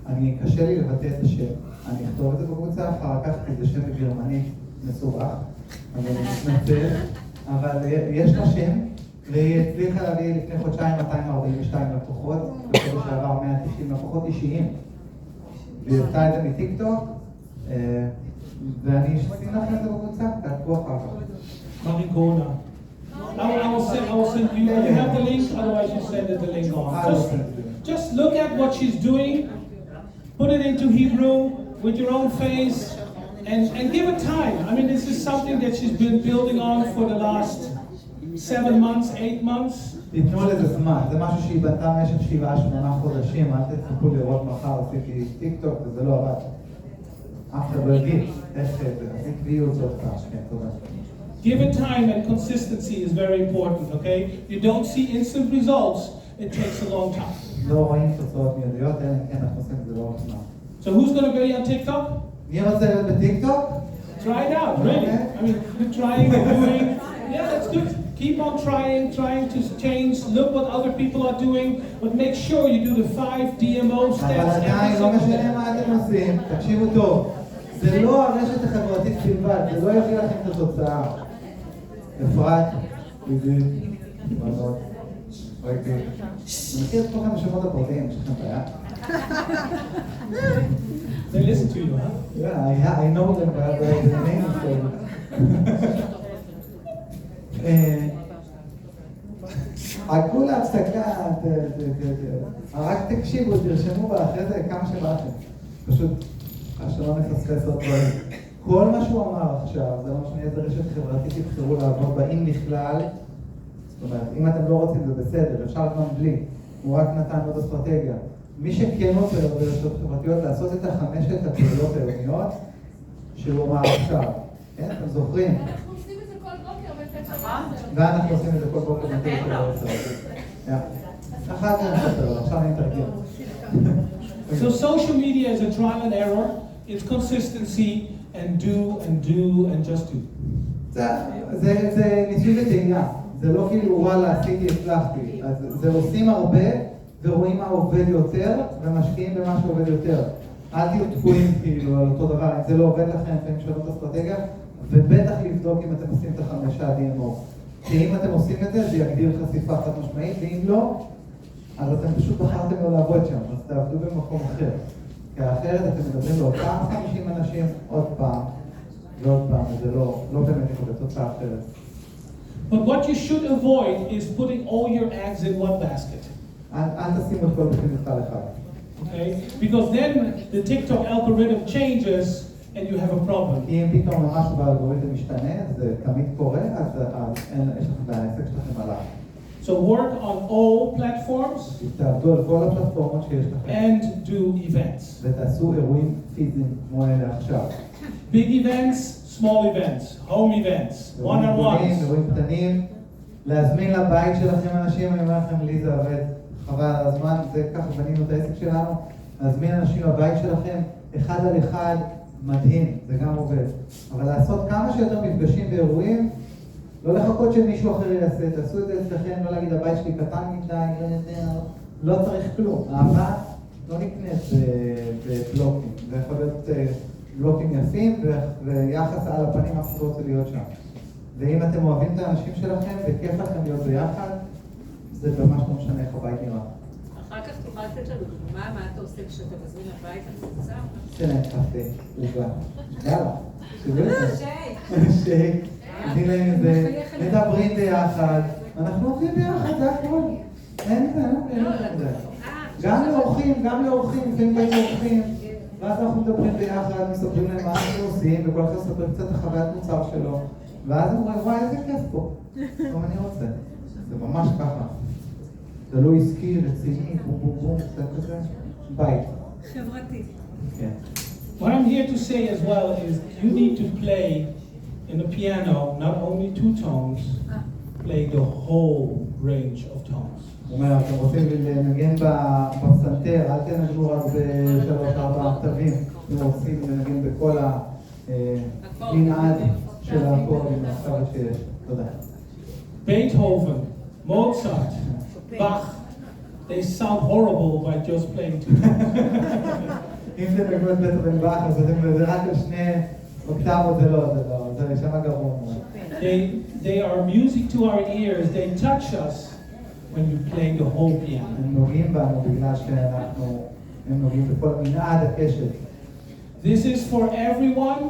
אני קשה לי לבטא את השם, אני אכתוב את זה בקבוצה אחר כך, כי זה שם בגרמנית מסובך, אבל אני מתנצל, אבל יש לה שם, והיא הצליחה להביא לפני חודשיים 242 לקוחות, בחודש שעבר 190 לקוחות אישיים. והיא עשתה את זה מטיק טוק, ואני אשים לכם את זה בקבוצה, תעקבו אחר כך. Marigona. I will send you. You have the link, otherwise you send it the link on. Just look at what she's doing, put it into Hebrew with your own face, and give it time. I mean, this is something that she's been building on for the last 7 months, 8 months. תיתנו לזה זמן, זה משהו שהיא בנתה במשך 7-8 חודשים, אל תצפו לראות מחר, עשיתי טיק טוק וזה לא עבד. אף אחד לא יגיד, איך זה, עשית ויוז עוד פעם, כן, תודה. Give it time, and consistency is very important, okay? You don't see instant results, it takes a long time. לא רואים תוצאות מיידיות, אלא כן, אנחנו עושים את זה לאורך זמן. So who's going to be on TikTok? מי רוצה להיות בטיק טוק? Try it out, really. I mean, you're trying and doing. Yeah, that's good. Keep on trying to change. Look what other people are doing, but make sure you do the 5 DMO steps. אבל עדיין לא משנה מה אתם עושים, תקשיבו טוב. זה לא הרשת החברתית בלבד, זה לא יביא לכם את התוצאה. אפרת, עידית, בנות, ראיתי. אני מכיר את כולכם בשמות הפרטיים, יש לכם בעיה? They listen to you, huh? Yeah, I know them by the names. עקו להפסקה, רק תקשיבו, תרשמו ואחרי זה כמה שבא לכם. פשוט, שלא נפספס עוד דברים. כל מה שהוא אמר עכשיו, זה לא משנה איזה רשת חברתית יבחרו לעבוד בה, אם בכלל. זאת אומרת, אם אתם לא רוצים זה בסדר, אפשר גם בלי. הוא רק נתן עוד אסטרטגיה. מי שכן רוצה ברשתות חברתיות לעשות את 5 הפעולות היומיות שהוא אמר עכשיו. כן, אתם זוכרים? אנחנו עושים את זה כל בוקר, ואנחנו עושים את זה כל בוקר אחר כך נספר, עכשיו אני מתרגם. So social media is a trial and error. It's consistency and do and just do. זה ניסוי וטעייה. זה לא כאילו וואלה, עשיתי, הצלחתי. זה עושים הרבה ורואים מה עובד יותר ומשקיעים במה שעובד יותר. אל תהיו תקועים כאילו על אותו דבר. אם זה לא עובד לכם, אתם לשנות אסטרטגיה, ובטח לבדוק אם אתם עושים את 5 DMO. כי אם אתם עושים את זה, זה יגדיר חשיפה חד משמעית, ואם לא, אז אתם פשוט בחרתם לא לעבוד שם, אז תעבדו במקום אחר. כי אחרת אתם מדברים לאותם 50 אנשים עוד פעם, ועוד פעם, וזה לא באמת יקבל תוצאה אחרת. But what you should avoid is putting all your eggs in one basket. אל תשימו את כל בחינסל אחד. Okay? Because then the TikTok algorithm changes and you have a problem. כי אם פתאום משהו באלגוריתם משתנה, זה תמיד קורה, אז יש לכם בעסק שלכם עליו. So work on all platforms תעבדו על כל הפלטפורמות שיש לכם. and do events. ותעשו אירועים פיזיים כמו אלה עכשיו. Big events, small events, home events, one-on-ones. אירועים קטנים, להזמין לבית שלכם אנשים, אני אומר לכם, לי זה עובד חבל על הזמן, זה ככה בנינו את העסק שלנו, להזמין אנשים לבית שלכם, 1 על 1, מדהים, זה גם עובד. אבל לעשות כמה שיותר מפגשים ואירועים, לא לחכות שמישהו אחר יעשה, תעשו את זה אצלכם, לא להגיד הבית שלי קטן מדי, לא צריך כלום. אהבה לא נקנית בבלוקים, זה יכול להיות בלוקים יפים ויחס על הפנים, אף אחד רוצה להיות שם. ואם אתם אוהבים את האנשים שלכם וכיף לכם להיות ביחד, זה ממש לא משנה איך הבית נראה. אחר כך תוכל לתת לנו דוגמה, מה אתה עושה כשאתה מזמין לבית הקבוצה? שלהם קפה, עוגה. יאללה, שווה את זה. שייק. נותנים להם את זה, מדברים ביחד, אנחנו עובדים ביחד, זה הכל. אין זה. גם לאורחים, לפעמים באים לאורחים, ואז אנחנו מדברים ביחד, מספרים להם מה אנחנו עושים, וכל אחד מספר קצת את החוויית מוצר שלו, ואז הם אומרים, וואי, איזה כיף פה, טוב, אני רוצה. זה ממש ככה. זה לא עסקי, רציני, בום, קצת כזה, בית. חברתי. כן. What I'm here to say as well is you need to play in the piano not only 2 tones, play the whole range of tones. הוא אומר, אתם רוצים לנגן בפסנתר, אל תנגנו רק ב3-4 כתבים, אתם רוצים לנגן בכל המנעד של האקורדים מהסרט שיש. תודה. Beethoven, Mozart, Bach, they sound horrible by just playing 2 tones. אם זה נגנו את בטהובן באך, אז זה רק על 2 אוקטבות, זה שם גרוע. They are music to our ears, they touch us when you play the whole piano. הם נוגעים בנו בגלל הם נוגעים בכל מנעד הקשת. This is for everyone,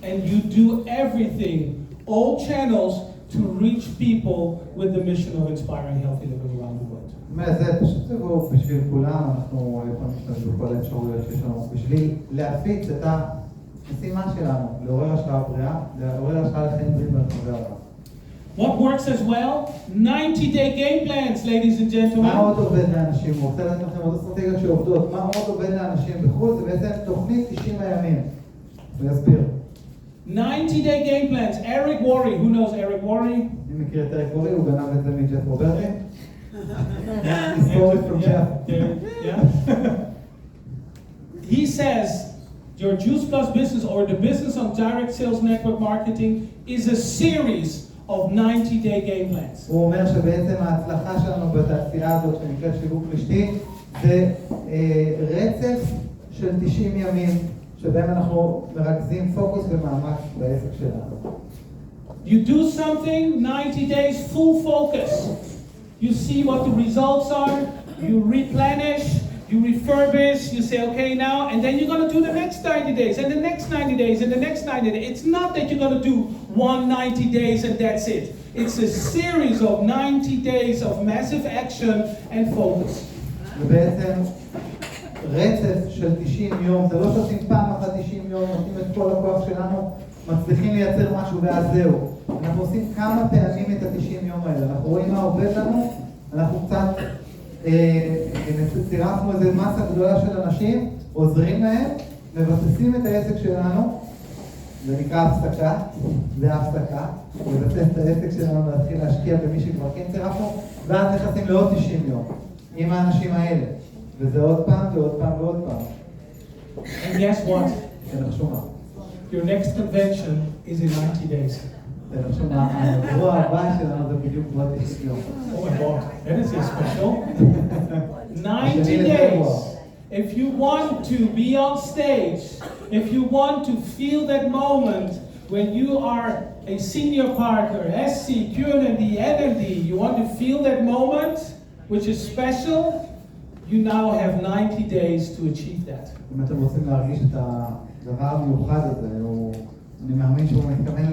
and you do everything, all channels, to reach people with the mission of inspiring healthy living around the world. זה פשוט זהו בשביל כולם, אנחנו יכולים להשתמש בכל האפשרויות שיש לנו, בשביל להפיץ את המשימה שלנו, לעורר השקעה בריאה, לעורר השקעה לחיים בריאים ברחבי העולם. What works as well? 90-day game plans, ladies and gentlemen. מה עוד עובד לאנשים? הוא רוצה לתת לכם עוד אסטרטגיות שעובדות. מה עוד עובד לאנשים בחוץ? זה בעצם תוכנית 90 הימים. הוא יסביר. 90-day game plans. Eric Worre, who knows Eric Worre? אני מכיר את אריק וורי, הוא גנב את זה מג'ף רוברטי. Story from Jeff. Yeah. He says, your Juice Plus business or the business on direct sales network marketing is a series of 90-day game plans. הוא אומר שבעצם ההצלחה שלנו בתעשייה הזאת שנקראת שיווק רשתי זה רצף של 90 ימים שבהם אנחנו מרכזים פוקוס ומאמץ בעסק שלנו. You do something, 90 days, full focus. You see what the results are, you replenish, you refurbish, you say, okay, now, and then you're going to do the next 90 days, and the next 90 days, and the next 90 days. It's not that you're going to do 90 days and that's it. It's a series of 90 days of massive action and focus. ובעצם רצף של 90 יום, זה לא שעושים פעם אחת 90 יום, נותנים את כל הכוח שלנו, מצליחים לייצר משהו ואז זהו. אנחנו עושים כמה פעמים את ה-90 יום האלה, אנחנו רואים מה עובד לנו, אנחנו קצת צירפנו איזו מסה גדולה של אנשים, עוזרים להם, מבססים את העסק שלנו, זה נקרא הפסקה, זה הפסקה, לבסס את העסק שלנו, להתחיל להשקיע במי שכבר כן צירפנו, ואז נכנסים לעוד 90 יום, עם האנשים האלה, וזה עוד פעם ועוד פעם ועוד פעם. And guess what? תנחשו מה. Your next convention is in 90 days. תנחשו מה, האירוע הבא שלנו זה בדיוק בעוד 90 יום. Oh my God, that is special. 90 days. If you want to be on stage, if you want to feel that moment when you are a senior partner, SC, Q&D, NMD, you want to feel that moment, which is special, you now have 90 days to achieve that. אם אתם רוצים להרגיש את הדבר המיוחד הזה, אני מאמין שהוא מתכוון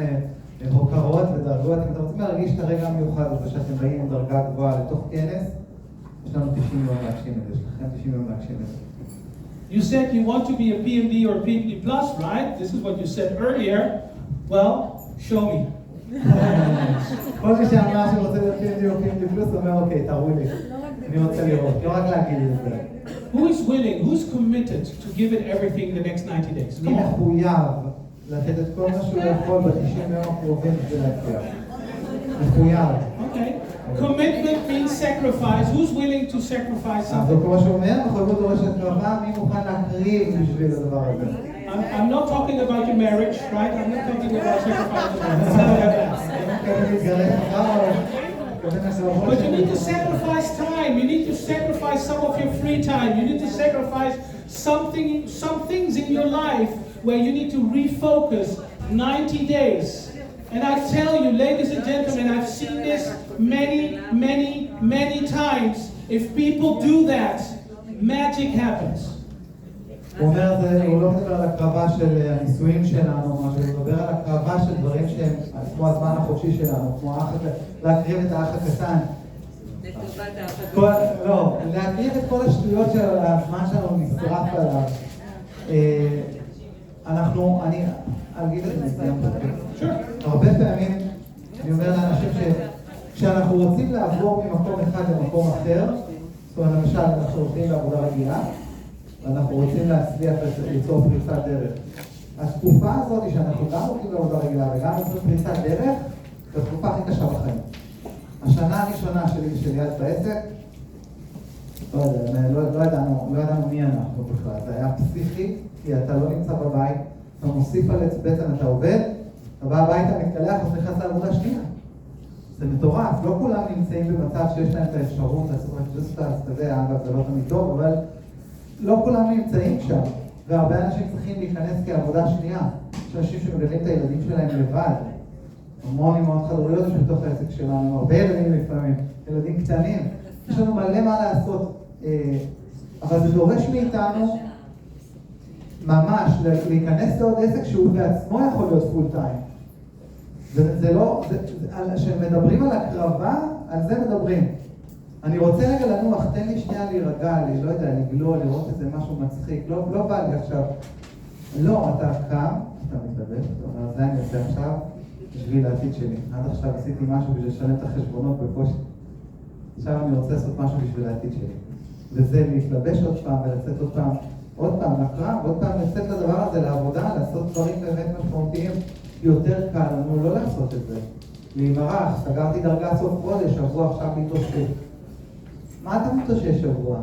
להוקרות ודרגות, אם אתם רוצים להרגיש את הרגע המיוחד הזה שאתם באים עם דרגה גבוהה לתוך כנס, יש לנו 90 יום להגשים את זה, יש לכם 90 יום להגשים את זה. You said you want to be a PMD or PMD Plus, right? This is what you said earlier. Well, show me. כל מי שאמר שרוצה להיות PMD או PMD פלוס אומר, אוקיי, תראו לי. אני רוצה לראות, לא רק להגיד את זה. Who is willing, who's committed to give it everything in the next 90 days? מי Come on. מחויב לתת את כל מה שהוא יכול ב-90 יום הקרובים כדי להצליח. מחויב. Okay. Commitment means sacrifice. Who's willing to sacrifice אז something? כמו שאומר, מחויבות דורשת הקרבה, מי מוכן להקריב בשביל הדבר הזה. I'm not talking about your marriage, right? I'm not talking about sacrifice. But you need to sacrifice time. You need to sacrifice some of your free time. You need to sacrifice some things in your life where you need to refocus 90 days. And I tell you, ladies and gentlemen, I've seen this many times. If people do that, magic happens. הוא אומר, הוא לא מדבר על הקרבה של הניסויים שלנו, הוא מדבר על הקרבה של דברים שהם כמו הזמן החופשי שלנו, כמו להקריב את האח הקטן. לטובת העבודה. לא, להכיר את כל השטויות של הזמן שלנו נשרף עליו. אני אגיד את זה, הרבה פעמים אני אומר לאנשים שכשאנחנו רוצים לעבור ממקום אחד למקום אחר, זאת אומרת, למשל, אנחנו הולכים לעבודה רגילה, ואנחנו רוצים להצליח ליצור פריצת דרך. התקופה הזאת שאנחנו גם הולכים לעבודה רגילה וגם יוצאים פריצת דרך, זו התקופה הכי קשה בחיים. השנה הראשונה שלי יד בעסק, לא ידענו מי אנחנו בכלל, זה היה פסיכי, כי אתה לא נמצא בבית, אתה מוסיף על בעצם אתה עובד, אתה בא הביתה, מתקלח, אז נכנס לעבודה שנייה. זה מטורף, לא כולם נמצאים במצב שיש להם את האפשרות, אתה יודע, אגב, זה לא תמיד טוב, אבל לא כולם נמצאים שם, והרבה אנשים צריכים להיכנס כעבודה שנייה. יש אנשים שמגדלים את הילדים שלהם לבד, המון אמהות חד-הוריות יש בתוך העסק שלנו, הרבה ילדים לפעמים, ילדים קטנים, יש לנו מלא מה לעשות, אבל זה דורש מאיתנו ממש להיכנס לעוד עסק שהוא בעצמו יכול להיות פול טיים. זה לא, כשמדברים על הקרבה, על זה מדברים. אני רוצה רגע לנוח, תן לי שנייה להירגע, לא יודע, לגלול, לראות איזה משהו מצחיק, לא בא לי עכשיו. לא, אתה קם, אתה מתלבש, אתה אומר, זה אני עושה עכשיו בשביל העתיד שלי. עד עכשיו עשיתי משהו בשביל לשלם את החשבונות בקושי. עכשיו אני רוצה לעשות משהו בשביל העתיד שלי. וזה להתלבש עוד פעם ולצאת עוד פעם לקרב, עוד פעם לצאת לדבר הזה לעבודה, לעשות דברים באמת משמעותיים. יותר קל לנו לא לעשות את זה. להימרח, סגרתי דרגה סוף חודש, שבוע עכשיו מתאושש. מה אתה מתאושש שבוע?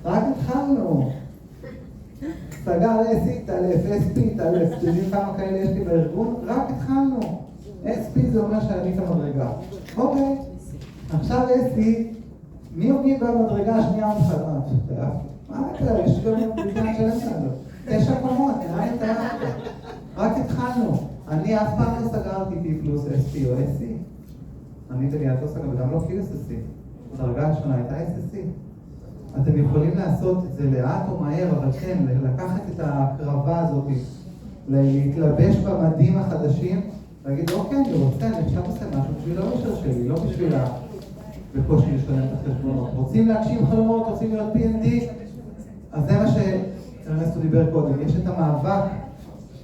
רק התחלנו. סגר SE, תלף, SP, תלף, יודעים כמה כאלה יש לי בארגון? רק התחלנו. SP זה אומר שאני את המדרגה. אוקיי, עכשיו SE, מי עומד במדרגה השנייה ומחדמת? מה הכלל? יש גם בגלל שלם שלנו. 9 קומות, נראה את זה. רק התחלנו. אני אף פעם לא סגרתי P פלוס SP או SC. אני וליאת לא סגרתי, וגם לא QSSC. דרגה השונה הייתה SSC. אתם יכולים לעשות את זה לאט או מהר, אבל כן, לקחת את ההקרבה הזאת, להתלבש במדים החדשים, להגיד, אוקיי, אני רוצה, אני עכשיו עושה משהו בשביל האושר שלי, לא בשביל בקושי לשלם את החשבונות. רוצים להגשים חלומות, רוצים להיות P&D, אז זה מה שארנסטו דיבר קודם. יש את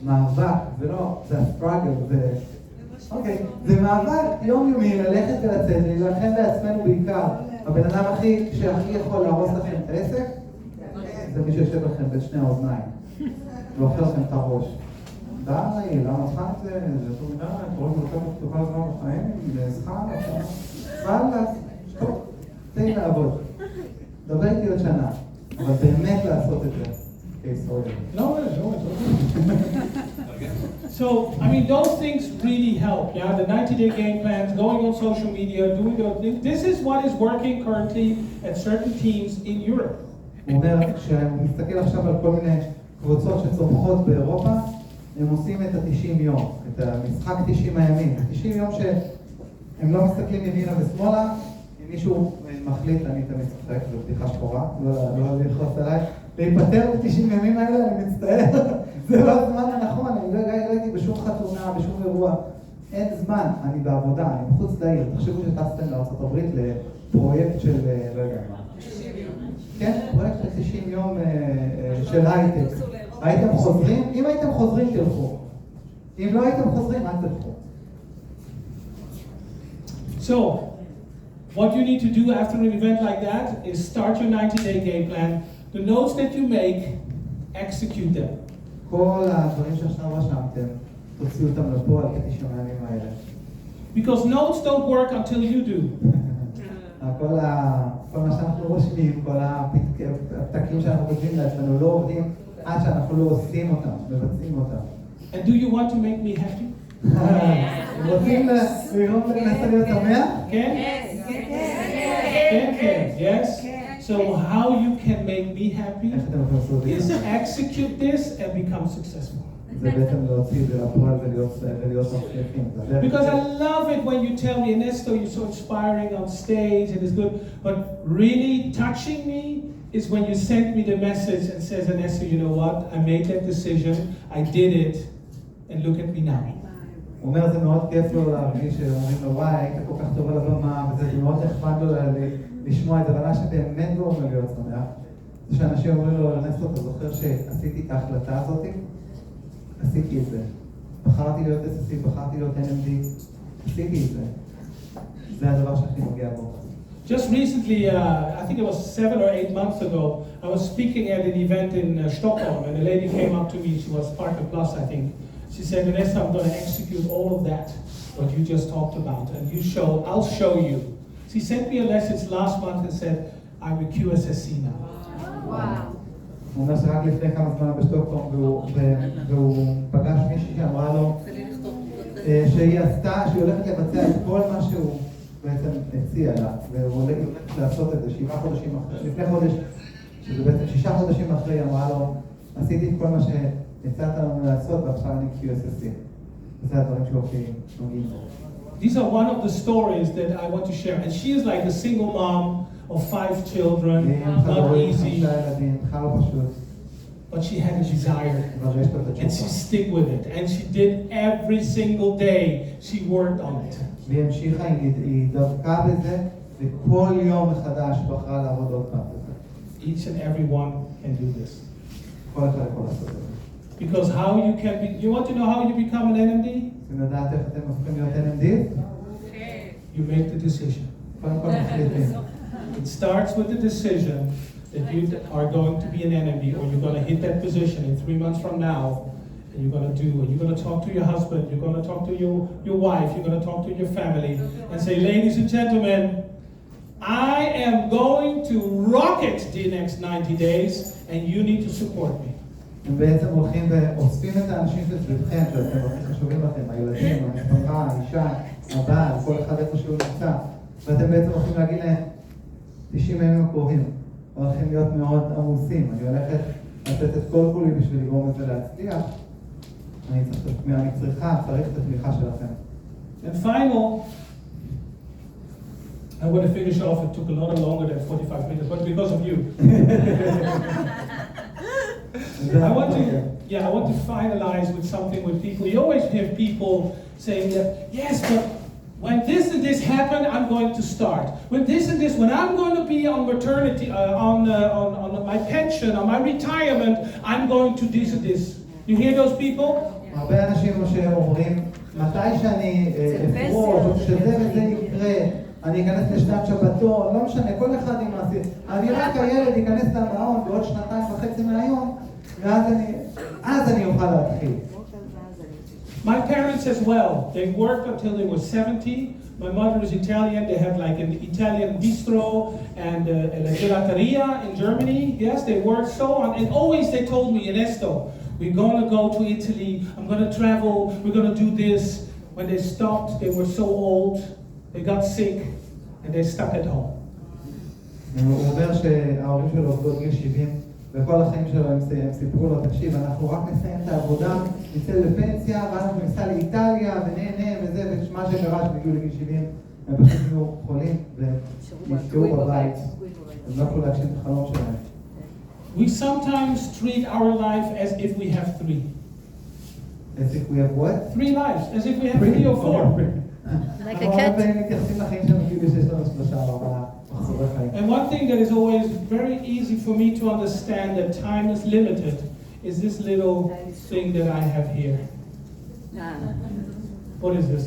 מאבק, ולא, זה הסטראגל, אוקיי, זה מאבק יומיומי, ללכת ולצאת, להילחם בעצמנו בעיקר. הבן אדם שהכי יכול להרוס לכם את העסק, זה מי שיושב לכם בין שני האוזניים, ואוכל לכם את הראש. די, למה עושה את זה? זה טוב מדי, קוראים לכם כל הזמן בחיים, וואלה, טוב, תן לי לעבוד. דבר איתי עוד שנה, אבל באמת לעשות את זה. No, So, I mean, those things really help, yeah? The 90-day game plans, going on social media, doing those things. This is what is working currently at certain teams in Europe. הוא אומר, כשהוא מסתכל עכשיו על כל מיני קבוצות שצומחות באירופה, הם עושים את ה-90 יום, את המשחק 90 הימים. 90 יום שהם לא מסתכלים ימינה ושמאלה, אם מישהו מחליט, אני תמיד צוחק, זו בדיחה שחורה, לא ללחוץ עליי, להיפטר ב-90 ימים האלה, אני מצטער, זה לא הזמן הנכון, אני לא הייתי בשום חתונה, בשום אירוע, אין זמן, אני בעבודה, אני מחוץ לעיר, תחשבו שטסתם לארצות הברית לפרויקט של, לא יודע מה. 90 יום. כן, פרויקט של 90 יום של הייטק. הייתם חוזרים? אם הייתם חוזרים, תלכו. אם לא הייתם חוזרים, אל תלכו. So, what you need to do after an event like that is start your 90-day game plan. The notes that you make, execute them. כל הדברים שעכשיו רשמתם, תוציאו אותם לפועל כ-90 הימים האלה. Because notes don't work until you do. כל מה שאנחנו רושמים, כל הפתקים שאנחנו כותבים לעצמנו לא עובדים עד שאנחנו לא עושים אותם, מבצעים אותם. And do you want to make me happy? רוצים לראות לנסה להיות שמח? כן? כן, yes. So how you can make me happy is execute this and become successful. זה בעצם להוציא את זה לפועל ולהיות מצליחים. Because I love it when you tell me, Ernesto, you're so inspiring on stage and it's good, but really touching me is when you send me the message and says, Ernesto, you know what? I made that decision, I did it, and look at me now. הוא אומר, זה מאוד כיף לו להרגיש שאומרים לו, וואי, היית כל כך טוב על הבמה, וזה מאוד נחמד לו לשמוע את זה, אבל מה שבאמת לא אומר להיות שמח, זה שאנשים אומרים לו, ארנסטו, אתה זוכר שעשיתי את ההחלטה הזאת? עשיתי את זה. בחרתי להיות SSC, בחרתי להיות NMD, עשיתי את זה. זה הדבר שהכי מגיע בו. Just recently, I think it was 7 or 8 months ago, I was speaking at an event in Stockholm, and a lady came up to me, she was Sparta Plus, I think. She said, Ernesto, I'm going to execute all of that, what you just talked about, and I'll show you. She sent me a message last month and said, I'm a QSSC now. Wow. הוא אומר שרק לפני כמה זמן בשטוקהולם, והוא פגש מישהי שאמרה לו שהיא הולכת לבצע את כל מה שהוא בעצם הציע לה, והוא הולך לעשות את זה 7 חודשים אחרי, לפני חודש, שזה בעצם 6 חודשים אחרי, היא אמרה לו, עשיתי את כל מה שהצעת לנו לעשות, ועכשיו אני QSSC. וזה הדברים שהוא הכי נוגעים. These are one of the stories that I want to share, and she is like a single mom of 5 children, not easy, but she had a desire, and she stick with it, and she did every single day, she worked on it. והיא המשיכה, היא דבקה בזה, וכל יום מחדש בחרה לעבוד עוד פעם בזה. Each and every one can do this. כל אחד יכול לעשות את זה. Because how you can be, you want to know how you become an NMD? רוצים לדעת איך אתם הופכים להיות NMD? You make the decision. קודם כל מחליטים. It starts with the decision that you are going to be an NMD, or you're going to hit that position in 3 months from now, and you're going to do, and you're going to talk to your husband, you're going to talk to your wife, you're going to talk to your family, and say, ladies and gentlemen, I am going to rock it the next 90 days, and you need to support me. הם בעצם הולכים ואוספים את האנשים שסביבכם, שאתם הכי חשובים לכם, הילדים, המשפחה, האישה, הבעל, כל אחד איפה שהוא נמצא, ואתם בעצם הולכים להגיד להם, 90 הימים הקרובים, הולכים להיות מאוד עמוסים, אני הולכת לתת את כל כולי בשביל לגרום את זה להצליח, אני צריך את התמיכה שלכם. And final, I want to finish off, it took a lot longer than 45 minutes, but because of you. I want to finalize with something with people. You always hear people saying that, yes, but when this and this happen, I'm going to start. When this and this, when I'm going to be on maternity, on my pension, on my retirement, I'm going to this and this. You hear those people? הרבה אנשים שאומרים, מתי שאני אפרוש, או שזה וזה יקרה, אני אכנס לשנת שבתון, לא משנה, כל אחד עם מעשי. אני רק הילד ייכנס למעון בעוד 2.5 מהיום, ואז אני אוכל להתחיל. My parents as well, they worked until they were 70. My mother is Italian, they had like an Italian bistro and a gelateria in Germany. Yes, they worked so on, and always they told me, Ernesto, we're going to go to Italy, I'm going to travel, we're going to do this. When they stopped, they were so old, they got sick, and they stuck at home. הוא אומר שההורים שלו עובדות גיל 70, וכל החיים שלו הם סיפרו לו, תקשיב, אנחנו רק נסיים את העבודה, נצא לפנסיה, ואז אנחנו ניסע לאיטליה, ונהנה וזה, ושמה שקרה שהגיעו לגיל 70, הם פשוט היו חולים, ונשקעו בבית, הם לא יכולו להגשים את החלום שלהם. We sometimes treat our life as if we have 3. As if we have what? 3 lives, as if we have 3 or 4. Like a cat. And one thing that is always very easy for me to understand that time is limited is this little thing that I have here. What is this?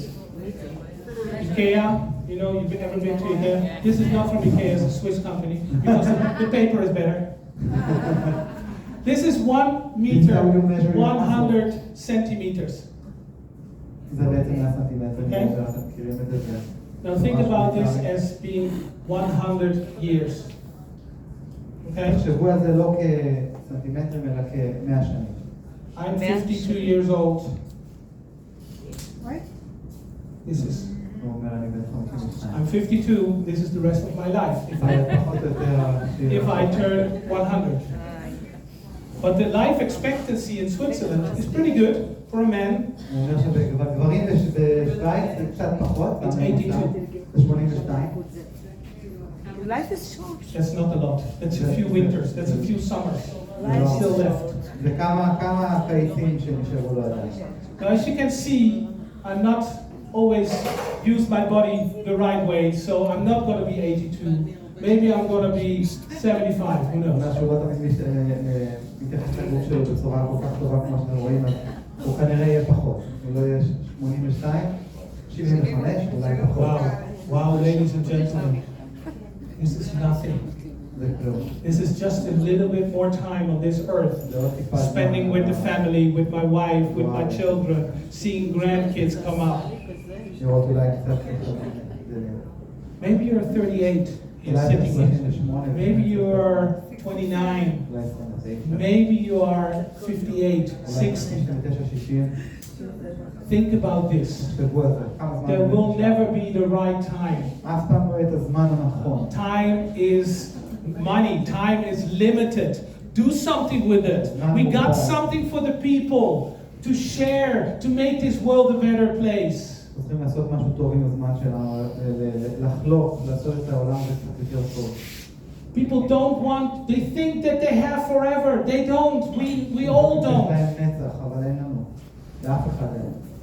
IKEA. You know, you've ever been to IKEA? This is not from IKEA, it's a Swiss company, because the paper is better. This is 1 meter, 100 centimeters. Okay? Now think about this as being 100 years. Okay? I'm 52 years old. Right? This is. I'm 52. This is the rest of my life. If I turn 100. But the life expectancy in Switzerland is pretty good for a man. It's 82. Life is short. That's not a lot. That's a few winters. That's a few summers. Still left. Now, as you can see, I'm not always use my body the right way, so I'm not going to be 82. Maybe I'm going to be 75, who knows? שהוא לא תמיד מתייחס לגוף שלו בצורה כל כך טובה כמו שאתם רואים, אז הוא כנראה יהיה פחות. הוא לא יהיה 82, 75, אולי פחות. Wow, ladies and gentlemen, this is nothing. This is just a little bit more time on this earth, spending with the family, with my wife, with my children, seeing grandkids come up. Maybe you're 38 in sitting here. Maybe you're 29. Maybe you are 58, 60. Think about this. There will never be the right time. Time is money. Time is limited. Do something with it. We got something for the people to share, to make this world a better place. צריכים לעשות משהו טוב עם הזמן שלנו, לחלוק, לעשות את העולם קצת יותר טוב. People don't want, they think that they have forever. They don't. We all don't.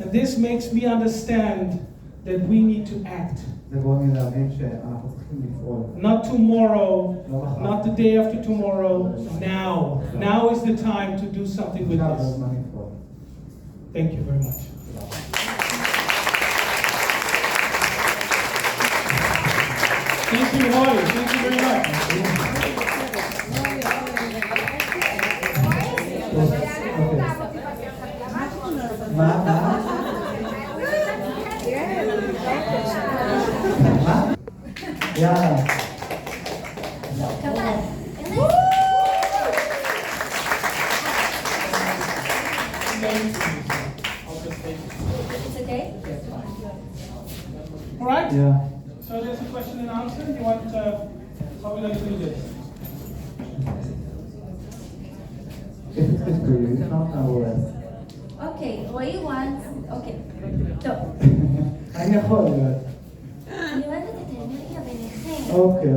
And this makes me understand that we need to act. Not tomorrow, not the day after tomorrow, now. Now is the time to do something with this. Thank you very much. Thank you, Roy. Thank you very much. יאללה. Come on. It's okay? All right? Yeah. So there's a question and answer. You want, how are we going to do this? If it's good for you, it's not our rest. Okay, Roy wants... Okay. טוב. אני יכול להיות. אני אוהבת את האנרגיה ביניכם. אוקיי.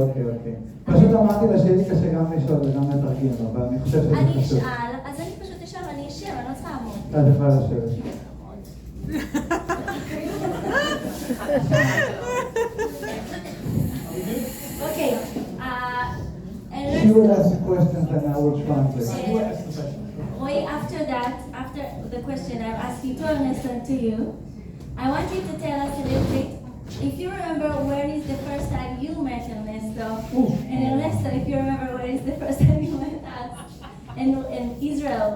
פשוט אמרתי לה שיהיה לי קשה גם לשאול וגם לתרגיל, אבל אני חושב שזה אני חשוב. אשאל, אז אני פשוט אשאל ואני אשאר, אני לא צריכה לעמוד. את יכולה לשבת. Okay. She will ask the questions and I will translate. You ask the question. Roy, after that, after the question I'm asking to Ernesto and to you, I want you to tell us a little bit, if you remember where is the first time you met Ernesto, and Ernesto, if you remember where is the first time you met us, and Israel,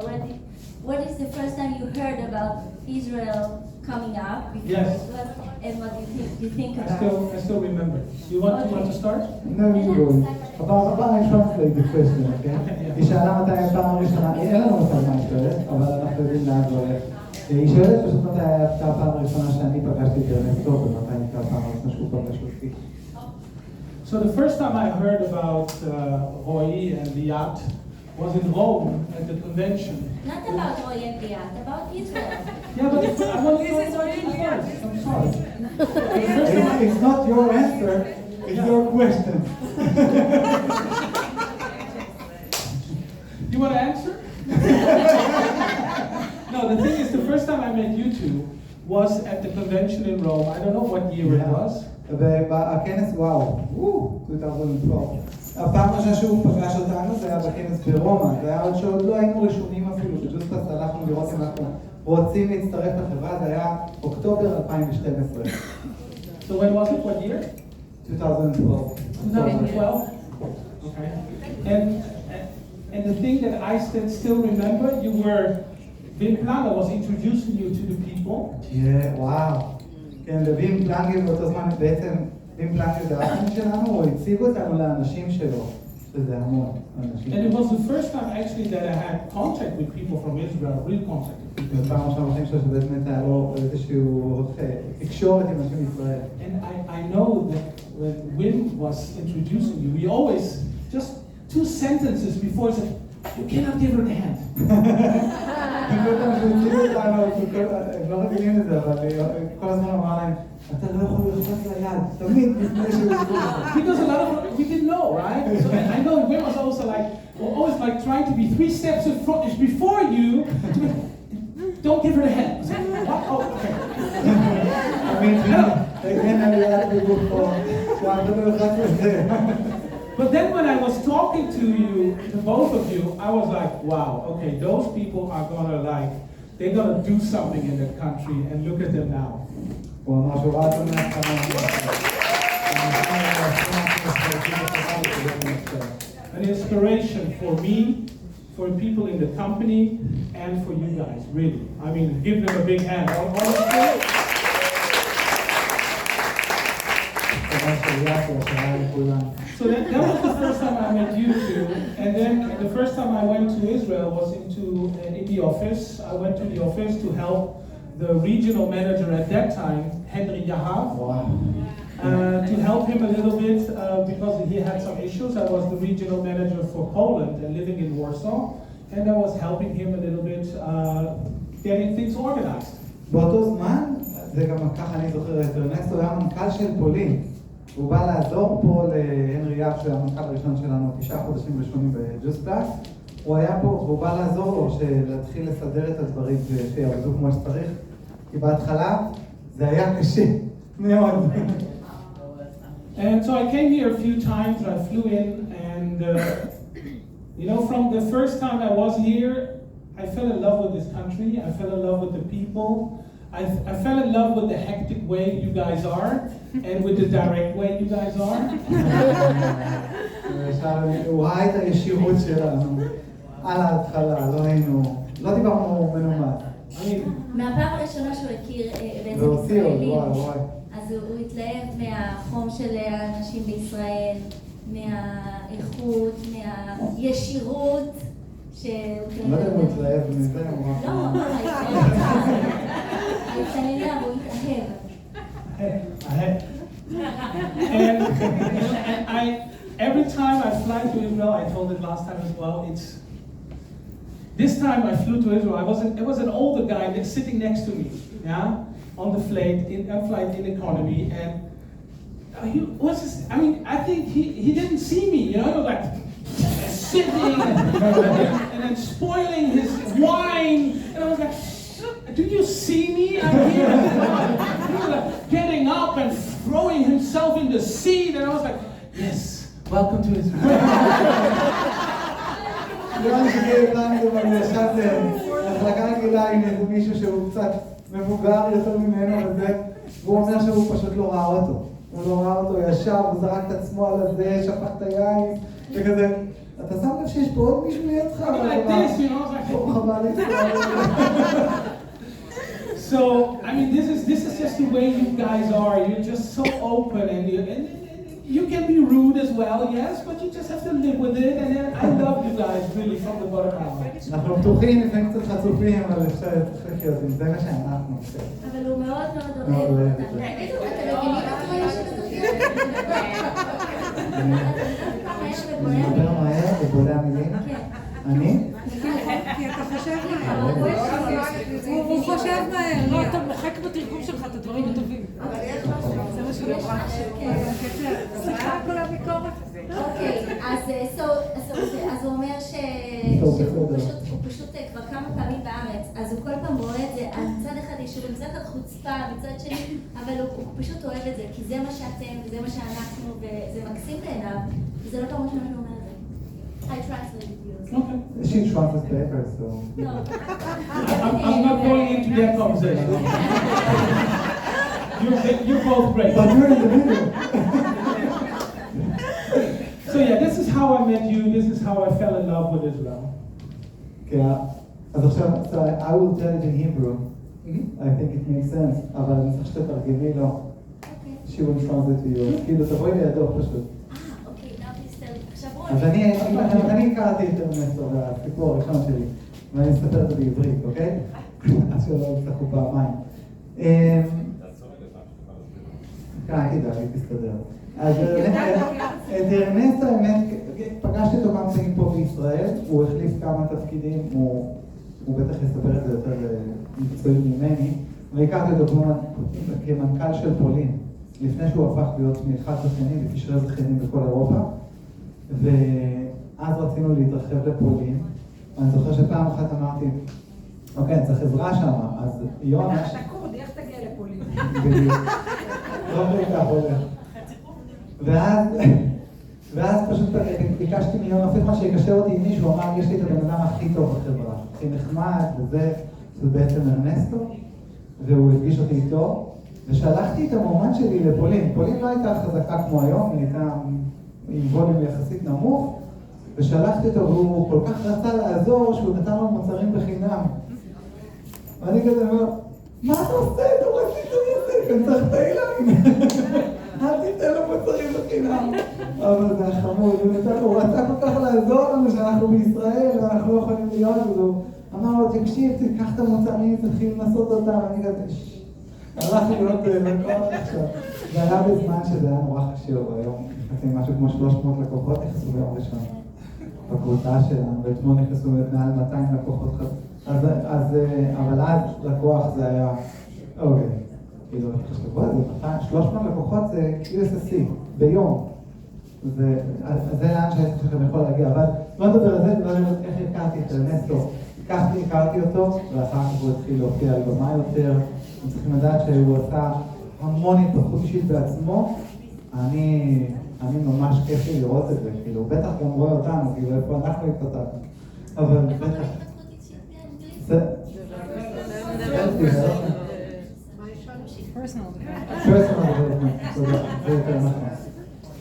what is the first time you heard about Israel coming up? Yes. And what do you think about? I still remember. You want to start? No, you go. הפעם I translate the question, okay? היא שאלה מתי הפעם הראשונה, אין לנו מתי מה היא שואלת, אבל אנחנו יודעים לאן זה הולך. היא שואלת פשוט מתי הייתה הפעם הראשונה שאני פגשתי את ארנסטו, ומתי הייתה הפעם הראשונה שהוא פגש אותי. So the first time I heard about Roy and the yacht was in Rome at the convention. Not about Roy and Liat, about Israel. Yeah, but I want to say I'm sorry. It's not your answer, it's your question. You want to answer? No, the thing is, the first time I met you two was at the convention in Rome. I don't know what year it was. בכנס וואו, 2012. הפעם ראשונה שהוא פגש אותנו זה היה בכנס ברומא, זה היה עוד שעוד לא היינו רשומים אפילו, פשוט הלכנו לראות אם אנחנו רוצים להצטרף לחברה, זה היה אוקטובר 2012. So when was it? What year? 2012. 2012? Okay. And the thing that I still remember, Vim Plaga was introducing you to the people. Yeah, וואו. כן, ווים פלנגי באותו זמן בעצם, ווים פלנגי זה האחים שלנו, הוא הציג אותנו לאנשים שלו, שזה המון אנשים. And it was the first time actually that I had contact with people from Israel, real contact with people. זה פעם ראשונה בחיים שלו שבאמת היה לו איזשהו תקשורת עם אנשים מישראל. And I know that when Wim was introducing you, he always, just 2 sentences before he said, you cannot give her the hand. הם לא רגילים לזה, אבל כל הזמן אמר להם, אתה לא יכול ללחוץ ליד, תמיד לפני שהוא יזכור. Because a lot of we didn't know, right? So, and I know Wim was also always trying to be 3 steps in front, before you. Don't give her the hand. What? Oh, okay. But then when I was talking to you, to both of you, I was like, wow, okay, those people are gonna like, they're gonna do something in that country, and look at them now. An inspiration for me, for people in the company, and for you guys, really. I mean, give them a big hand. All of you. So that was the first time I met you two, and then the first time I went to Israel was in the office. I went to the office to help the regional manager at that time, Henry Yahav. To help him a little bit because he had some issues. I was the regional manager for Poland and living in Warsaw, and I was helping him a little bit getting things organized. באותו זמן, זה גם ככה אני זוכר את ארנסטו, היה מנכ"ל של פולין. הוא בא לעזור פה להנרי יאב, שהיה המנכ"ל הראשון שלנו 9 חודשים ראשונים בג'וסטאק. הוא היה פה, והוא בא לעזור לו, להתחיל לסדר את הדברים שיעבדו כמו שצריך. כי בהתחלה זה היה קשה, מאוד. And so I came here a few times, I flew in, and you know, from the first time I was here, I fell in love with this country, I fell in love with the people, I fell in love with the hectic way you guys are, and with the direct way you guys are. הוא ראה את הישירות שלנו על ההתחלה, לא דיברנו מנומד. מהפעם הראשונה שהוא הכיר בעצם ישראלים, אז הוא התלהב מהחום של האנשים בישראל, מהאיכות, מהישירות. לא יודע אם הוא התלהב מזה, הוא רק... לא, ההתעללה, הוא התאהב. And every time I fly to Israel, I told it last time as well, this time I flew to Israel, it was an older guy sitting next to me, yeah, on the flight in economy, and he was just, I mean, I think he didn't see me, you know, he was like sitting and then spoiling his wine, and I was like, do you see me? I'm here. He was like getting up and throwing himself in the seat, and I was like, yes, welcome to Israel. לא נשגע לנו במרשת החלקה רגילה עם איזה מישהו שהוא קצת מבוגר יותר ממנו וזה, והוא אומר שהוא פשוט לא ראה אותו. הוא לא ראה אותו, ישב, הוא זרק את עצמו על הזה, שפך את היין, וכזה, אתה שם לב שיש פה עוד מישהו לידך? חבל להתחיל. So, I mean, this is just the way you guys are. You're just so open, and you can be rude as well, yes, but you just have to live with it, and I love you guys really from the bottom of my heart. אנחנו פתוחים, לפעמים קצת חצופים, אבל אפשר לחיות עם זה מה שאנחנו עושים. אבל הוא מאוד מאוד אוהב אותנו. תגידו, אתם מבינים את מה אני מדבר מהר ובולע מילים? אני? כי אתה חושב מהר. הוא חושב מהר. לא, אתה מחק בתרגום שלך את הדברים הטובים. זה מה שהוא אמרה. סליחה כל הביקורת הזה. אוקיי, אז הוא אומר שהוא פשוט כבר כמה פעמים בארץ, אז הוא כל פעם רואה את זה, על צד אחד ישוב, מצד אחד חוצפה, מצד שני, אבל הוא פשוט אוהב את זה, כי זה מה שאתם, וזה מה שאנחנו, וזה מקסים בעיניו, וזה לא פעם ראשונה שהוא אומר את זה. I translated you. Okay. She translates paper, so... No. I'm not going into that conversation. You're both great. But you're in the middle. So yeah, this is how I met you. This is how I fell in love with Israel. Okay, אז עכשיו, so I will tell it in Hebrew. I think it makes sense, אבל אני צריך שתתרגמי לו. She will translate to you. כאילו, תבואי לידו פשוט. אז אני הכרתי את ארנסטו בסיפור הראשון שלי, ואני אספר את זה בעברית, אוקיי? אז שלא יצטרכו פעמיים. כן, תדע, היא תסתדר. אז את ארנסטו, האמת, פגשתי אותו כמה פעמים פה בישראל, הוא החליף כמה תפקידים, הוא בטח יספר את זה יותר מקצועי ממני, והכרתי אותו כמנכ"ל של פולין, לפני שהוא הפך להיות מאחד זכיינים וקשרי זכיינים בכל אירופה. ואז רצינו להתרחב לפולין. אני זוכר שפעם אחת אמרתי, אוקיי, צריך עזרה שם, אז יונה... אתה קורדי, איך תגיע לפולין. בדיוק. לא כך הולך. ואז פשוט ביקשתי מיום אפילו מה שיקשר אותי עם מישהו, אמר, יש לי את הבן אדם הכי טוב בחברה, הכי נחמד, וזה בעצם ארנסטו, והוא הפגיש אותי איתו, ושלחתי את המועמד שלי לפולין. פולין לא הייתה חזקה כמו היום, היא הייתה עם ווליום יחסית נמוך, ושלחתי אותו, והוא כל כך רצה לעזור, שהוא נתן לו מוצרים בחינם. ואני כזה אומר, מה אתה עושה? אתה רצית לעשות, אני צריך תאיליים. אל תיתן לו מוצרים בחינם. אבל זה חמוד, הוא רצה כל כך לעזור לנו שאנחנו בישראל, ואנחנו לא יכולים להיות, והוא אמר לו, תקשיב, תיקח את המוצרים, תתחיל לנסות אותם, אני כזה, הלכתי להיות לקוח עכשיו. זה היה בזמן שזה היה נורא חשוב, היום נכנסים משהו כמו 300 לקוחות, נכנסו ביום ראשון בקבוצה שלנו, ואתמול נכנסו מעל 200 לקוחות. אבל אז לקוח זה היה, אוקיי, כאילו, תחשבו על זה, 300 לקוחות זה USSC ביום. זה לאן שהעסק שלכם יכול להגיע, אבל לא נדבר על זה, לא נדבר איך הכרתי את ארנסטו. הכרתי אותו, ואחר כך הוא התחיל להופיע על במה יותר. הם צריכים לדעת שהוא עשה המון התפתחות אישית בעצמו. אני ממש כיף לי לראות את זה, כאילו, בטח גם רואה אותנו, כאילו, איפה אנחנו התפתחנו. אבל בטח. זה...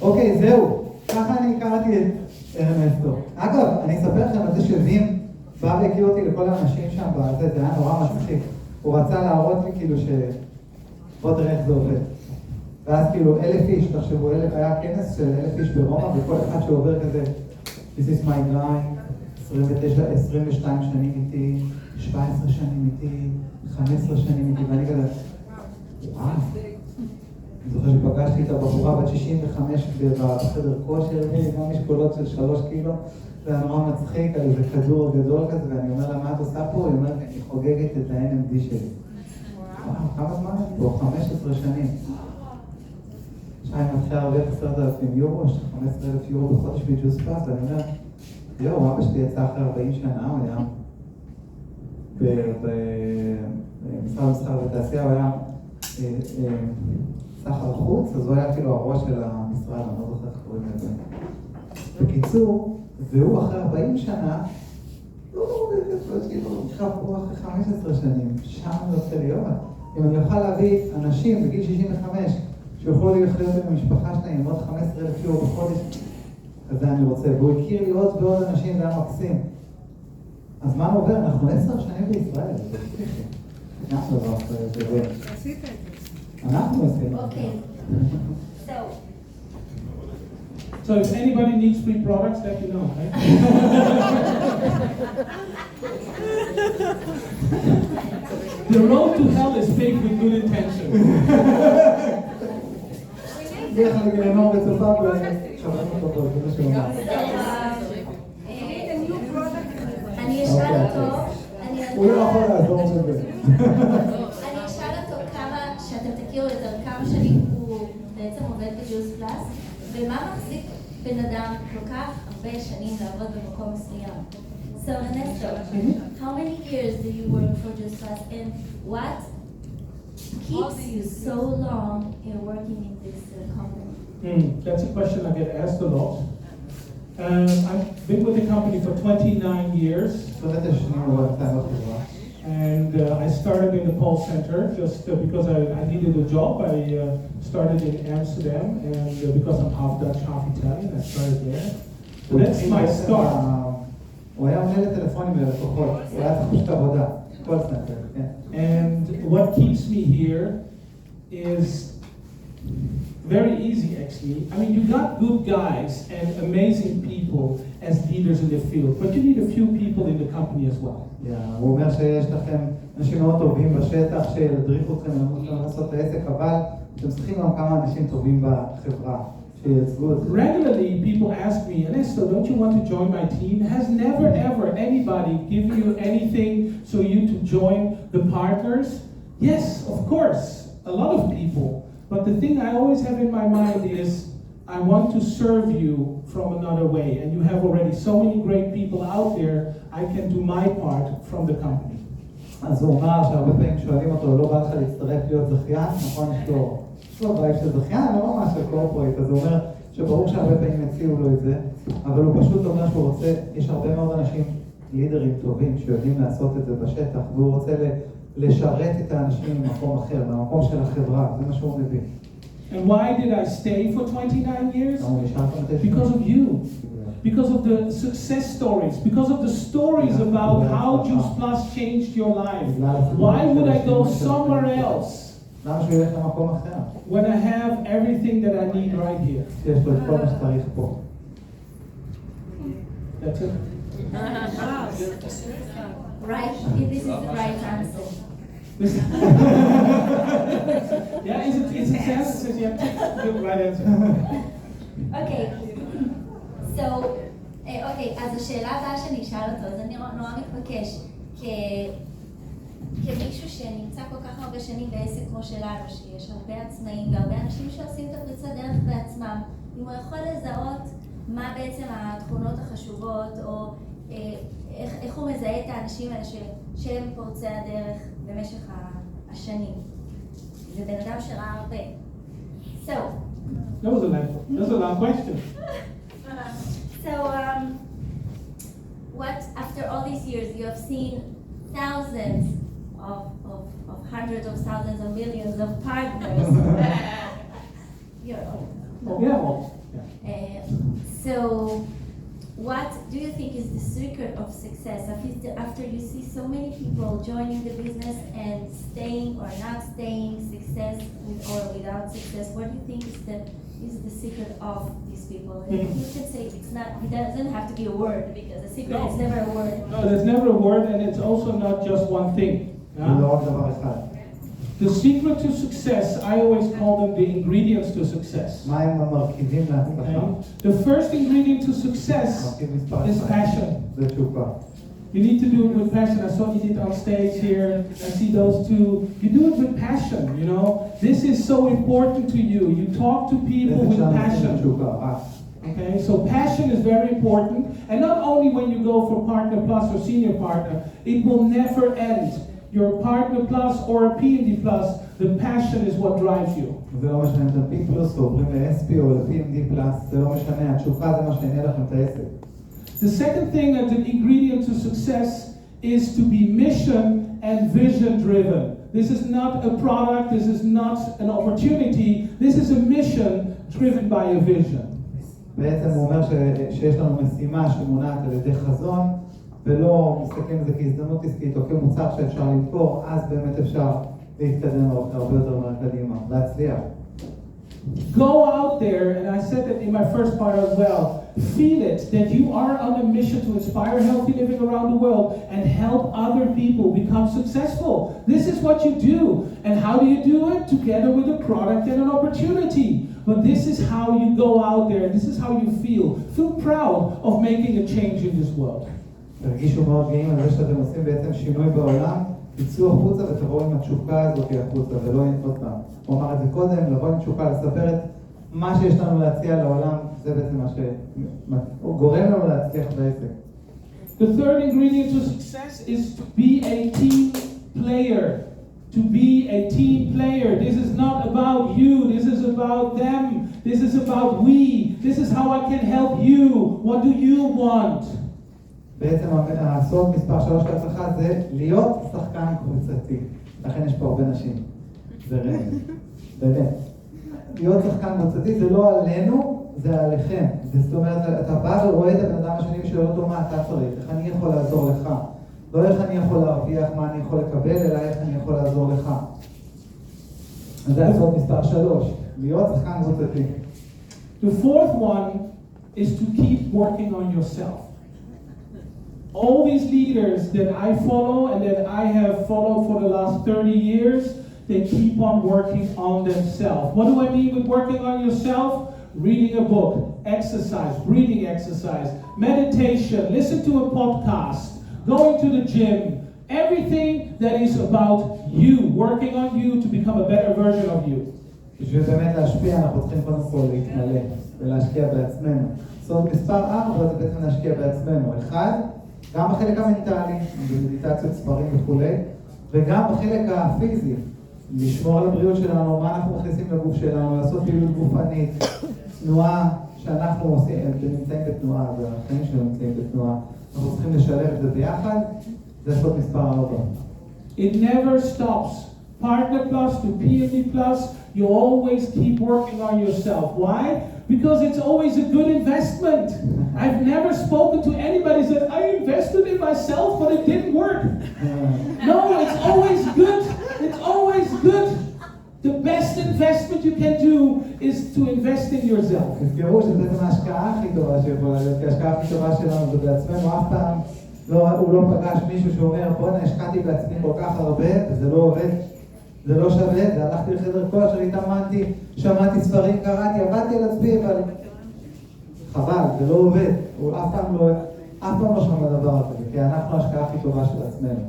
אוקיי, זהו. ככה אני הכרתי את ארנסטו. אגב, אני אספר לכם על זה שווים בא והכיר אותי לכל האנשים שם, זה היה נורא מצחיק. הוא רצה להראות לי כאילו בוא תראה איך זה עובד. ואז כאילו 1,000 איש, תחשבו, היה כנס של 1,000 איש ברומא, וכל אחד שעובר כזה, This is my guy, 22 שנים איתי, 17 שנים איתי, 15 שנים איתי, ואני כזה, וואו. אני זוכר שפגשתי את הבחורה בת 65 בחדר כושר, גם משקולות של 3 קילו, זה היה נורא מצחיק, על איזה כדור גדול כזה, ואני אומר לה, מה את עושה פה? היא אומרת, אני חוגגת את ה-NMD שלי. וואו, כמה זמן אני פה? 15 שנים. אני מתחילה להרוויח 10,000 יורו, 15,000 יורו בחודש בג'וס פאס, ואני אומר, יואו, אבא שלי יצא אחרי 40 שנה, הוא היה במשרד מסחר ותעשייה, הוא היה סחר חוץ, אז הוא היה כאילו הראש של המשרד, אני לא זוכר איך קוראים לזה. בקיצור, והוא אחרי 40 שנה, לא הוא אחרי 15 שנים, שם אני רוצה להיות. אם אני אוכל להביא אנשים בגיל 65, שיוכלו לחיות עם המשפחה שלהם עם עוד 15,000 יורו בחודש, אז זה אני רוצה. והוא הכיר לי עוד ועוד אנשים, זה היה מקסים. אז מה עובר? אנחנו 10 שנים בישראל, זה פסיכי. אנחנו לא עושה את זה. עשית את זה. אנחנו עושים. אוקיי. So if anybody needs free products, let me know, right? The road to hell is paved with good intentions. דרך לגיהנום בצופה ושמענו אותו טוב, זה מה שהוא אמר. אני אשאל אותו, הוא לא יכול לעזור בזה. אני אשאל אותו כמה, שאתם תכירו יותר, כמה שנים הוא בעצם עובד בג'וס פלאס, ומה מחזיק בן אדם כל כך הרבה שנים לעבוד במקום מסוים. So Ernesto, how many years do you work for Juice Plus, and what keeps you so long in working in this company? That's a question I get asked a lot. I've been with the company for 29 years. And I started in the call center just because I needed a job. I started in Amsterdam, and because I'm half Dutch, half Italian, I started there. So that's my start. הוא היה עונה לטלפונים ללקוחות, הוא היה צריך פשוט עבודה, כל סנטר, כן. And what keeps me here is very easy actually. I mean, you got good guys and amazing people as leaders in the field, but you need a few people in the company as well. הוא אומר שיש לכם אנשים מאוד טובים בשטח שידריכו אתכם לעשות את העסק, אבל אתם צריכים גם כמה אנשים טובים בחברה. Regularly, people ask me, Ernesto, don't you want to join my team? Has never ever anybody given you anything so you to join the partners? Yes, of course, a lot of people. But the thing I always have in my mind is I want to serve you from another way. And you have already so many great people out there, I can do my part from the company. אז הוא אמר שהרבה פעמים שואלים אותו, לא בא לך להצטרף להיות זכיין? נכון, יש לו בית של זכיין, לא ממש של קורפורייט, אז הוא אומר שברור שהרבה פעמים הציעו לו את זה, אבל הוא פשוט אומר שהוא רוצה, יש הרבה מאוד אנשים, לידרים טובים, שיודעים לעשות את זה בשטח, והוא רוצה לשרת את האנשים במקום אחר, במקום של החברה, זה מה שהוא מבין. And why did I stay for 29 years? Because of you. Because of the success stories. Because of the stories about how Juice Plus changed your life. Why would I go somewhere else when I have everything that I need right here? That's it. Right, this is the right answer. Yeah, it's a sense that you have to give the right answer. Okay, so, אז השאלה הבאה שאני אשאל אותו, זה נורא מתבקש, כמישהו שנמצא כל כך הרבה שנים בעסק כמו שלנו, שיש הרבה עצמאים והרבה אנשים שעושים את הפריצת דרך בעצמם, אם הוא יכול לזהות מה בעצם התכונות החשובות, או איך הוא מזהה את האנשים האלה שהם פורצי הדרך במשך השנים. זה בן אדם שראה הרבה. So. That was a long question. So, what, after all these years, you have seen thousands of hundreds of thousands of millions of partners. So, what do you think is the secret of success? After you see so many people joining the business and staying or not staying, success with or without success, what do you think is the secret of these people? And you can say it doesn't have to be a word, because a secret is never a word. No, there's never a word, and it's also not just one thing. The secret to success, I always call them the ingredients to success. Okay? The first ingredient to success is passion. You need to do it with passion. I saw you did on stage here. I see those two. You do it with passion, you know. This is so important to you. You talk to people with passion. Okay, so passion is very important. And not only when you go for Partner Plus or Senior Partner, it will never end. Your Partner Plus or a P&D Plus, the passion is what drives you. זה לא משנה את ה-P פלוס או עוברים ל-SP או ל-P&D פלוס, זה לא משנה, התשוקה זה מה שעניין לכם את העסק. The second thing that the ingredient to success is to be mission and vision driven. This is not a product, this is not an opportunity, this is a mission driven by a vision. בעצם הוא אומר שיש לנו משימה שמונעת על ידי חזון, ולא מסתכלים על זה כהזדמנות עסקית או כמוצר שאפשר למכור, אז באמת אפשר להתקדם הרבה יותר קדימה, להצליח. Go out there, and I said that in my first part as well, feel it, that you are on a mission to inspire healthy living around the world and help other people become successful. This is what you do. And how do you do it? Together with a product and an opportunity. But this is how you go out there, this is how you feel. Feel proud of making a change in this world. תרגישו מאוד גאים על זה שאתם עושים בעצם שינוי בעולם, תצאו החוצה ותבואו עם התשוקה הזאת החוצה, ולא עוד פעם. הוא אמר את זה קודם, לבוא עם תשוקה, לספר את מה שיש לנו להציע לעולם, זה בעצם מה שהוא גורם לנו להצליח בעסק. The third ingredient to success is to be a team player. To be a team player. This is not about you, this is about them, this is about we, this is how I can help you, what do you want? בעצם הסוד מספר 3 להצלחה זה להיות שחקן קבוצתי. לכן יש פה הרבה נשים. זה באמת. להיות שחקן קבוצתי זה לא עלינו, זה עליכם. זאת אומרת, אתה בא ורואה את הבן אדם השני ושואל אותו מה אתה צריך, איך אני יכול לעזור לך. לא איך אני יכול להרוויח, מה אני יכול לקבל, אלא איך אני יכול לעזור לך. זה הסוד מספר 3, להיות שחקן קבוצתי. The fourth one is to keep working on yourself. All these leaders that I follow and that I have followed for the last 30 years, they keep on working on themselves. What do I mean with working on yourself? Reading a book, exercise, breathing exercise, meditation, listen to a podcast, going to the gym, everything that is about you, working on you to become a better version of you. בשביל באמת להשפיע, אנחנו צריכים קודם כל להתמלא ולהשקיע בעצמנו. סוד מספר 4 זה בעצם להשקיע בעצמנו. אחד, גם בחלק המנטלי, במדיטציות, ספרים וכו', וגם בחלק הפיזי, לשמור על הבריאות שלנו, מה אנחנו מכניסים לגוף שלנו, לעשות פעילות גופנית, תנועה שאנחנו עושים, נמצאים בתנועה, והחיים שלנו נמצאים בתנועה, אנחנו צריכים לשלב את זה ביחד, זה סוד מספר 4. It never stops. Partner Plus to PMD Plus, you always keep working on yourself. Why? Because it's always a good investment. I've never spoken to anybody who said, I invested in myself, but it didn't work. No, it's always good. It's always good. The best investment you can do is to invest in yourself. תזכרו שזה ההשקעה הכי טובה שיכולה להיות, כי ההשקעה הכי טובה שלנו זה בעצמנו, אף פעם הוא לא פגש מישהו שאומר, בוא'נה, השקעתי בעצמי כל כך הרבה, וזה לא עובד, זה לא שווה, והלכתי לחדר כושר, התאמנתי, שמעתי ספרים, קראתי, עבדתי על עצמי, אבל חבל, זה לא עובד, הוא אף פעם לא שמע דבר הזה, כי אנחנו ההשקעה הכי טובה של עצמנו.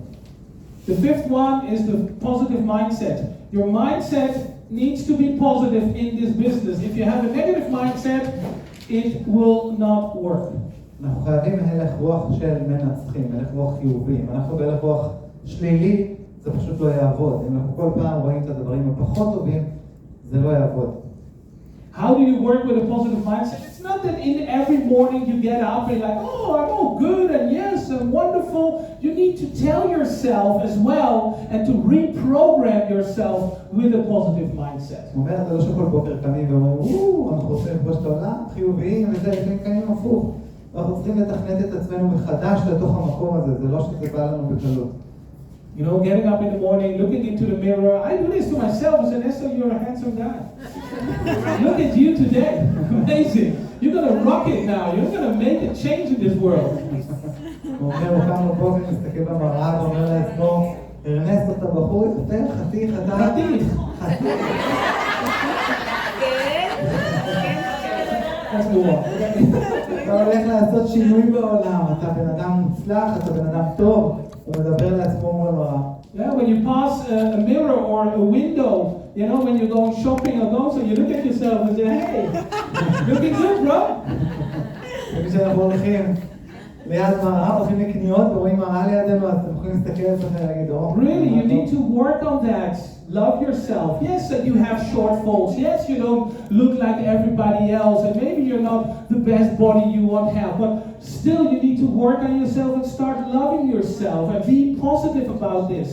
The fifth one is the positive mindset. Your mindset needs to be positive in this business. If you have a negative mindset, it will not work. אנחנו חייבים הלך רוח של מנצחים, הלך רוח חיובי. אם אנחנו בהלך רוח שלילי, זה פשוט לא יעבוד. אם אנחנו כל פעם רואים את הדברים הפחות טובים, זה לא יעבוד. How do you work with a positive mindset? It's not that in every morning you get up and you're like, oh, I'm all good and yes, I'm wonderful. You need to tell yourself as well and to reprogram yourself with a positive mindset. הוא אומר, זה לא שכל בוקר קמים ואומרים, אנחנו רוצים לפגוש את העולם, חיוביים וזה, לפעמים קמים הפוך. אנחנו צריכים לתכנת את עצמנו מחדש לתוך המקום הזה, זה לא שזה בא לנו בקלות. You know, getting up in the morning, looking into the mirror. I do this to myself. I said, Ernesto, you're a handsome guy. Look at you today. Amazing. You're going to rock it now. You're going to make a change in this world. הוא אומר, הוא קם בבוקר, מסתכל במראה ואומר לעצמו, ארנסטו, אתה בחור יותר חתיך, אתה... חתיך. אתה הולך לעשות שינוי בעולם, אתה בן אדם מוצלח, אתה בן אדם טוב, הוא מדבר לעצמו מול המראה. Yeah, when you pass a mirror or a window, you know, when you're going shopping or going, so you look at yourself and say, hey, looking good, bro. וכשאנחנו הולכים ליד מראה, הולכים לקניות ורואים מראה לידינו, אז אתם יכולים להסתכל על זה ולהגיד, Really, you need to work on that. Love yourself. Yes, that you have shortfalls. Yes, you don't look like everybody else, and maybe you're not the best body you want to have, but still you need to work on yourself and start loving yourself and be positive about this.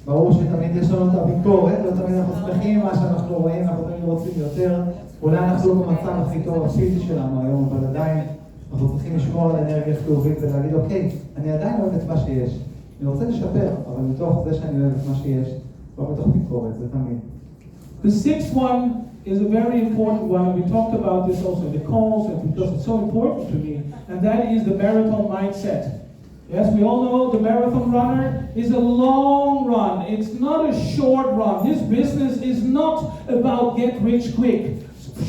ברור שתמיד יש לנו את הביקורת, לא תמיד אנחנו שמחים מה שאנחנו רואים, אנחנו תמיד רוצים יותר. אולי אנחנו לא במצב הכי טוב הפיזי שלנו היום, אבל עדיין אנחנו צריכים לשמור על אנרגיה חיובית ולהגיד, אוקיי, אני עדיין אוהב את מה שיש. אני רוצה לשפר, אבל מתוך זה שאני אוהב את מה שיש, לא מתוך ביקורת, זה תמיד. The sixth one is a very important one, and we talked about this also in the calls, and because it's so important to me, and that is the marathon mindset. Yes, we all know the marathon runner is a long run. It's not a short run. This business is not about get rich quick,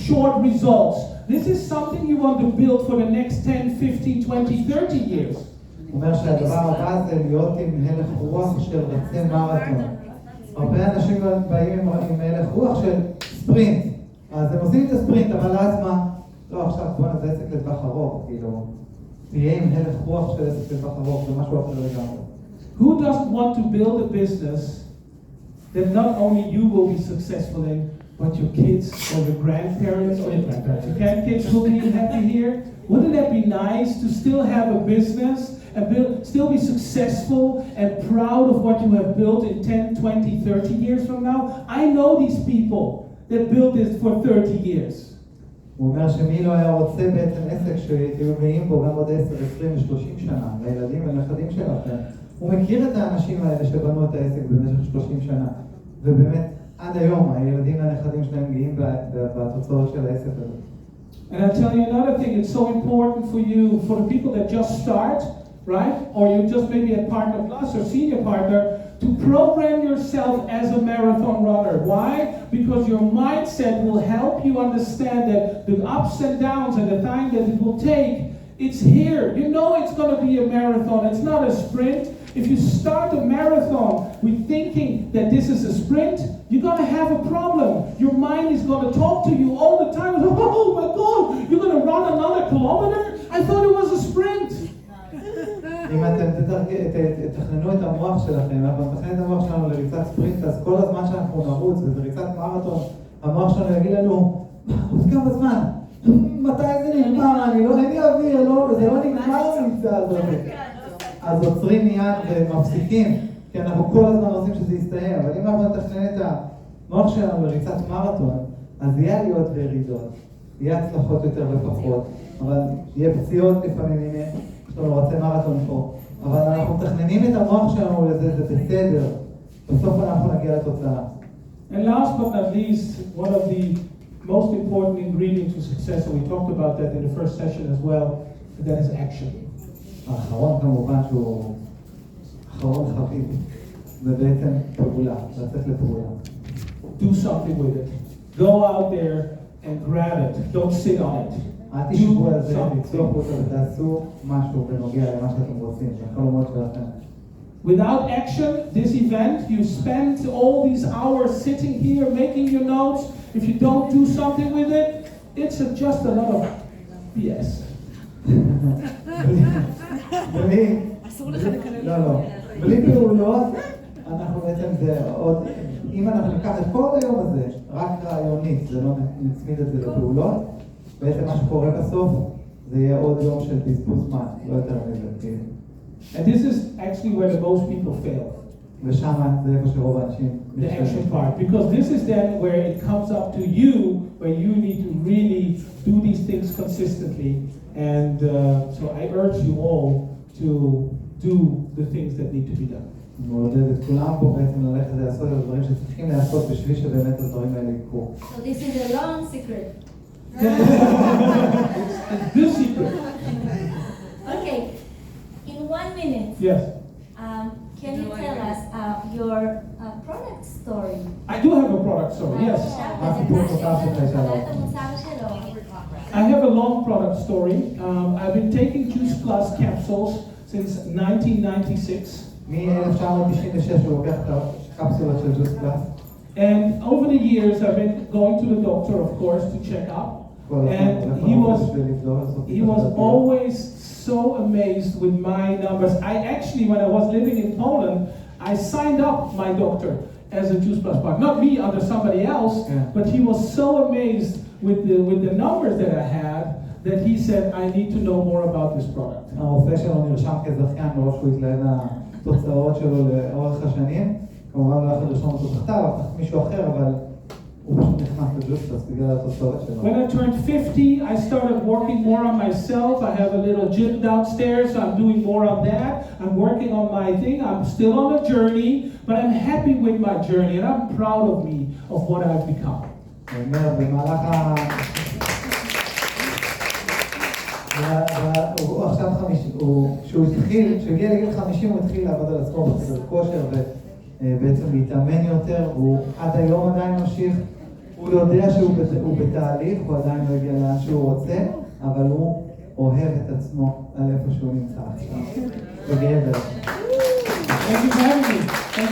short results. This is something you want to build for the next 10, 15, 20, 30 years. הוא אומר שהדבר הבא זה להיות עם הלך רוח של רצי מרתון. הרבה אנשים באים עם הלך רוח של ספרינט. אז הם עושים את הספרינט, אבל אז מה? לא, עכשיו בוא נעשה עסק לטווח ארוך, כאילו. תהיה עם הלך רוח של עסק לטווח ארוך, זה משהו אחר לגמרי. Who doesn't want to build a business that not only you will be successful in, but your kids or your grandparents or your grandkids will be happy here? Wouldn't that be nice to still have a business and still be successful and proud of what you have built in 10, 20, 30 years from now? I know these people that built this for 30 years. הוא אומר שמי לא היה רוצה בעצם עסק שתהיו גאים בו גם עוד 10, 20 ו-30 שנה, לילדים ולנכדים שלכם. הוא מכיר את האנשים האלה שבנו את העסק במשך 30 שנה, ובאמת עד היום הילדים והנכדים שלהם גאים בתוצאות של העסק הזה. And I'll tell you another thing, it's so important for you, for the people that just start, right? Or you just maybe a partner plus or senior partner, to program yourself as a marathon runner. Why? Because your mindset will help you understand that the ups and downs and the time that it will take, it's here. You know it's going to be a marathon. It's not a sprint. If you start a marathon with thinking that this is a sprint, you're going to have a problem. Your mind is going to talk to you all the time. Oh my God, you're going to run another kilometer? I thought it was a sprint. אם אתם תתכננו את המוח שלכם, אנחנו נתכנן את המוח שלנו לריצת ספרינט, אז כל הזמן שאנחנו נרוץ, וזה ריצת מרתון, המוח שלנו יגיד לנו, עוד כמה זמן? מתי זה נגמר? אין לי אוויר, זה לא נגמר הריצה הזאת. אז עוצרים מיד ומפסיקים, כי אנחנו כל הזמן רוצים שזה יסתיים, אבל אם אנחנו נתכנן את המוח שלנו לריצת מרתון, אז יהיה עליות וירידות, יהיה הצלחות יותר ופחות, אבל יהיה פציעות לפעמים, הנה, יש לנו רצי מרתון פה, אבל אנחנו מתכננים את המוח שלנו לזה, זה בסדר, בסוף אנחנו נגיע לתוצאה. And last but not least, one of the most important ingredients to success, and we talked about that in the first session as well, and that is action. האחרון כמובן שהוא אחרון חביב, זה בעצם פעולה, לצאת לפעולה. Do something with it. Go out there and grab it. Don't sit on it. אל תשבו על זה, תצאו החוצה ותעשו משהו בנוגע למה שאתם רוצים, לחלומות שלכם. Without action, this event, you spend all these hours sitting here making your notes. If you don't do something with it, it's just a lot of BS. בלי פעולות, אנחנו בעצם זה עוד, אם אנחנו ניקח את כל היום הזה, רק רעיונית, זה לא נצמיד את זה לפעולות, בעצם מה שקורה בסוף, זה יהיה עוד יום של בזבוז זמן, לא יותר מזה. And this is actually where the most people fail. ושם זה איפה שרוב האנשים... The action part, because this is then where it comes up to you, where you need to really do these things consistently. And so I urge you all to do the things that need to be done. מעודד את כולם פה בעצם ללכת לעשות את הדברים שצריכים לעשות בשביל שבאמת הדברים האלה יקרו. So this is a long secret. It's the secret. Okay, in 1 minute. Yes. Can you tell us your product story? I do have a product story, yes. I have a long product story. I've been taking Juice Plus capsules since 1996. And over the years, I've been going to the doctor, of course, to check up. And he was always so amazed with my numbers. I actually, when I was living in Poland, I signed up my doctor as a Juice Plus partner. Not me, under somebody else, but he was so amazed with the numbers that I had that he said, I need to know more about this product. הרופא שלו נרשם כזכיין מראש שהוא התלהב מהתוצאות שלו לאורך השנים. כמובן לא יכול לרשום אותו תחתיו, או מישהו אחר, אבל הוא פשוט נכנס לג'וס פלוס בגלל התוצאות שלו. When I turned 50, I started working more on myself. I have a little gym downstairs, so I'm doing more on that. I'm working on my thing. I'm still on a journey, but I'm happy with my journey, and I'm proud of me, of what I've become. במהלך הוא עכשיו 50, כשהוא הגיע לגיל 50 הוא התחיל לעבוד על עצמו בחדר כושר ובעצם להתאמן יותר, והוא עד היום עדיין ממשיך, הוא יודע שהוא בתהליך, הוא עדיין לא הגיע לאן שהוא רוצה, אבל הוא אוהב את עצמו על איפה שהוא נמצא עכשיו. וגבר. Thank you for having me. Thank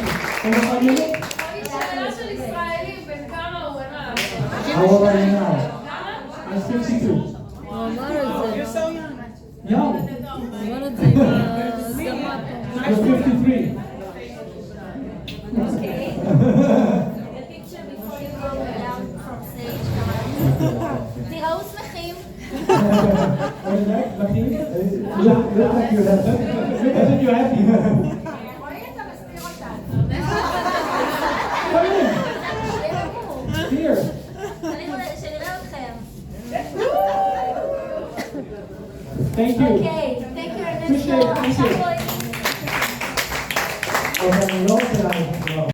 you. שאלה של ישראלים, בין כמה הוא אינה? How old are you now? I'm 62. הוא אמר את זה. Young. הוא אמר את זה עם ההסכמה פה. I'm 53. Okay. A picture before you go down from stage. תיראו שמחים. You're happy. רועי, אתה מסתיר אותנו. Here. שנראה אתכם. Thank you. Okay, thank you, Ernesto. Appreciate it. אבל אני לא רוצה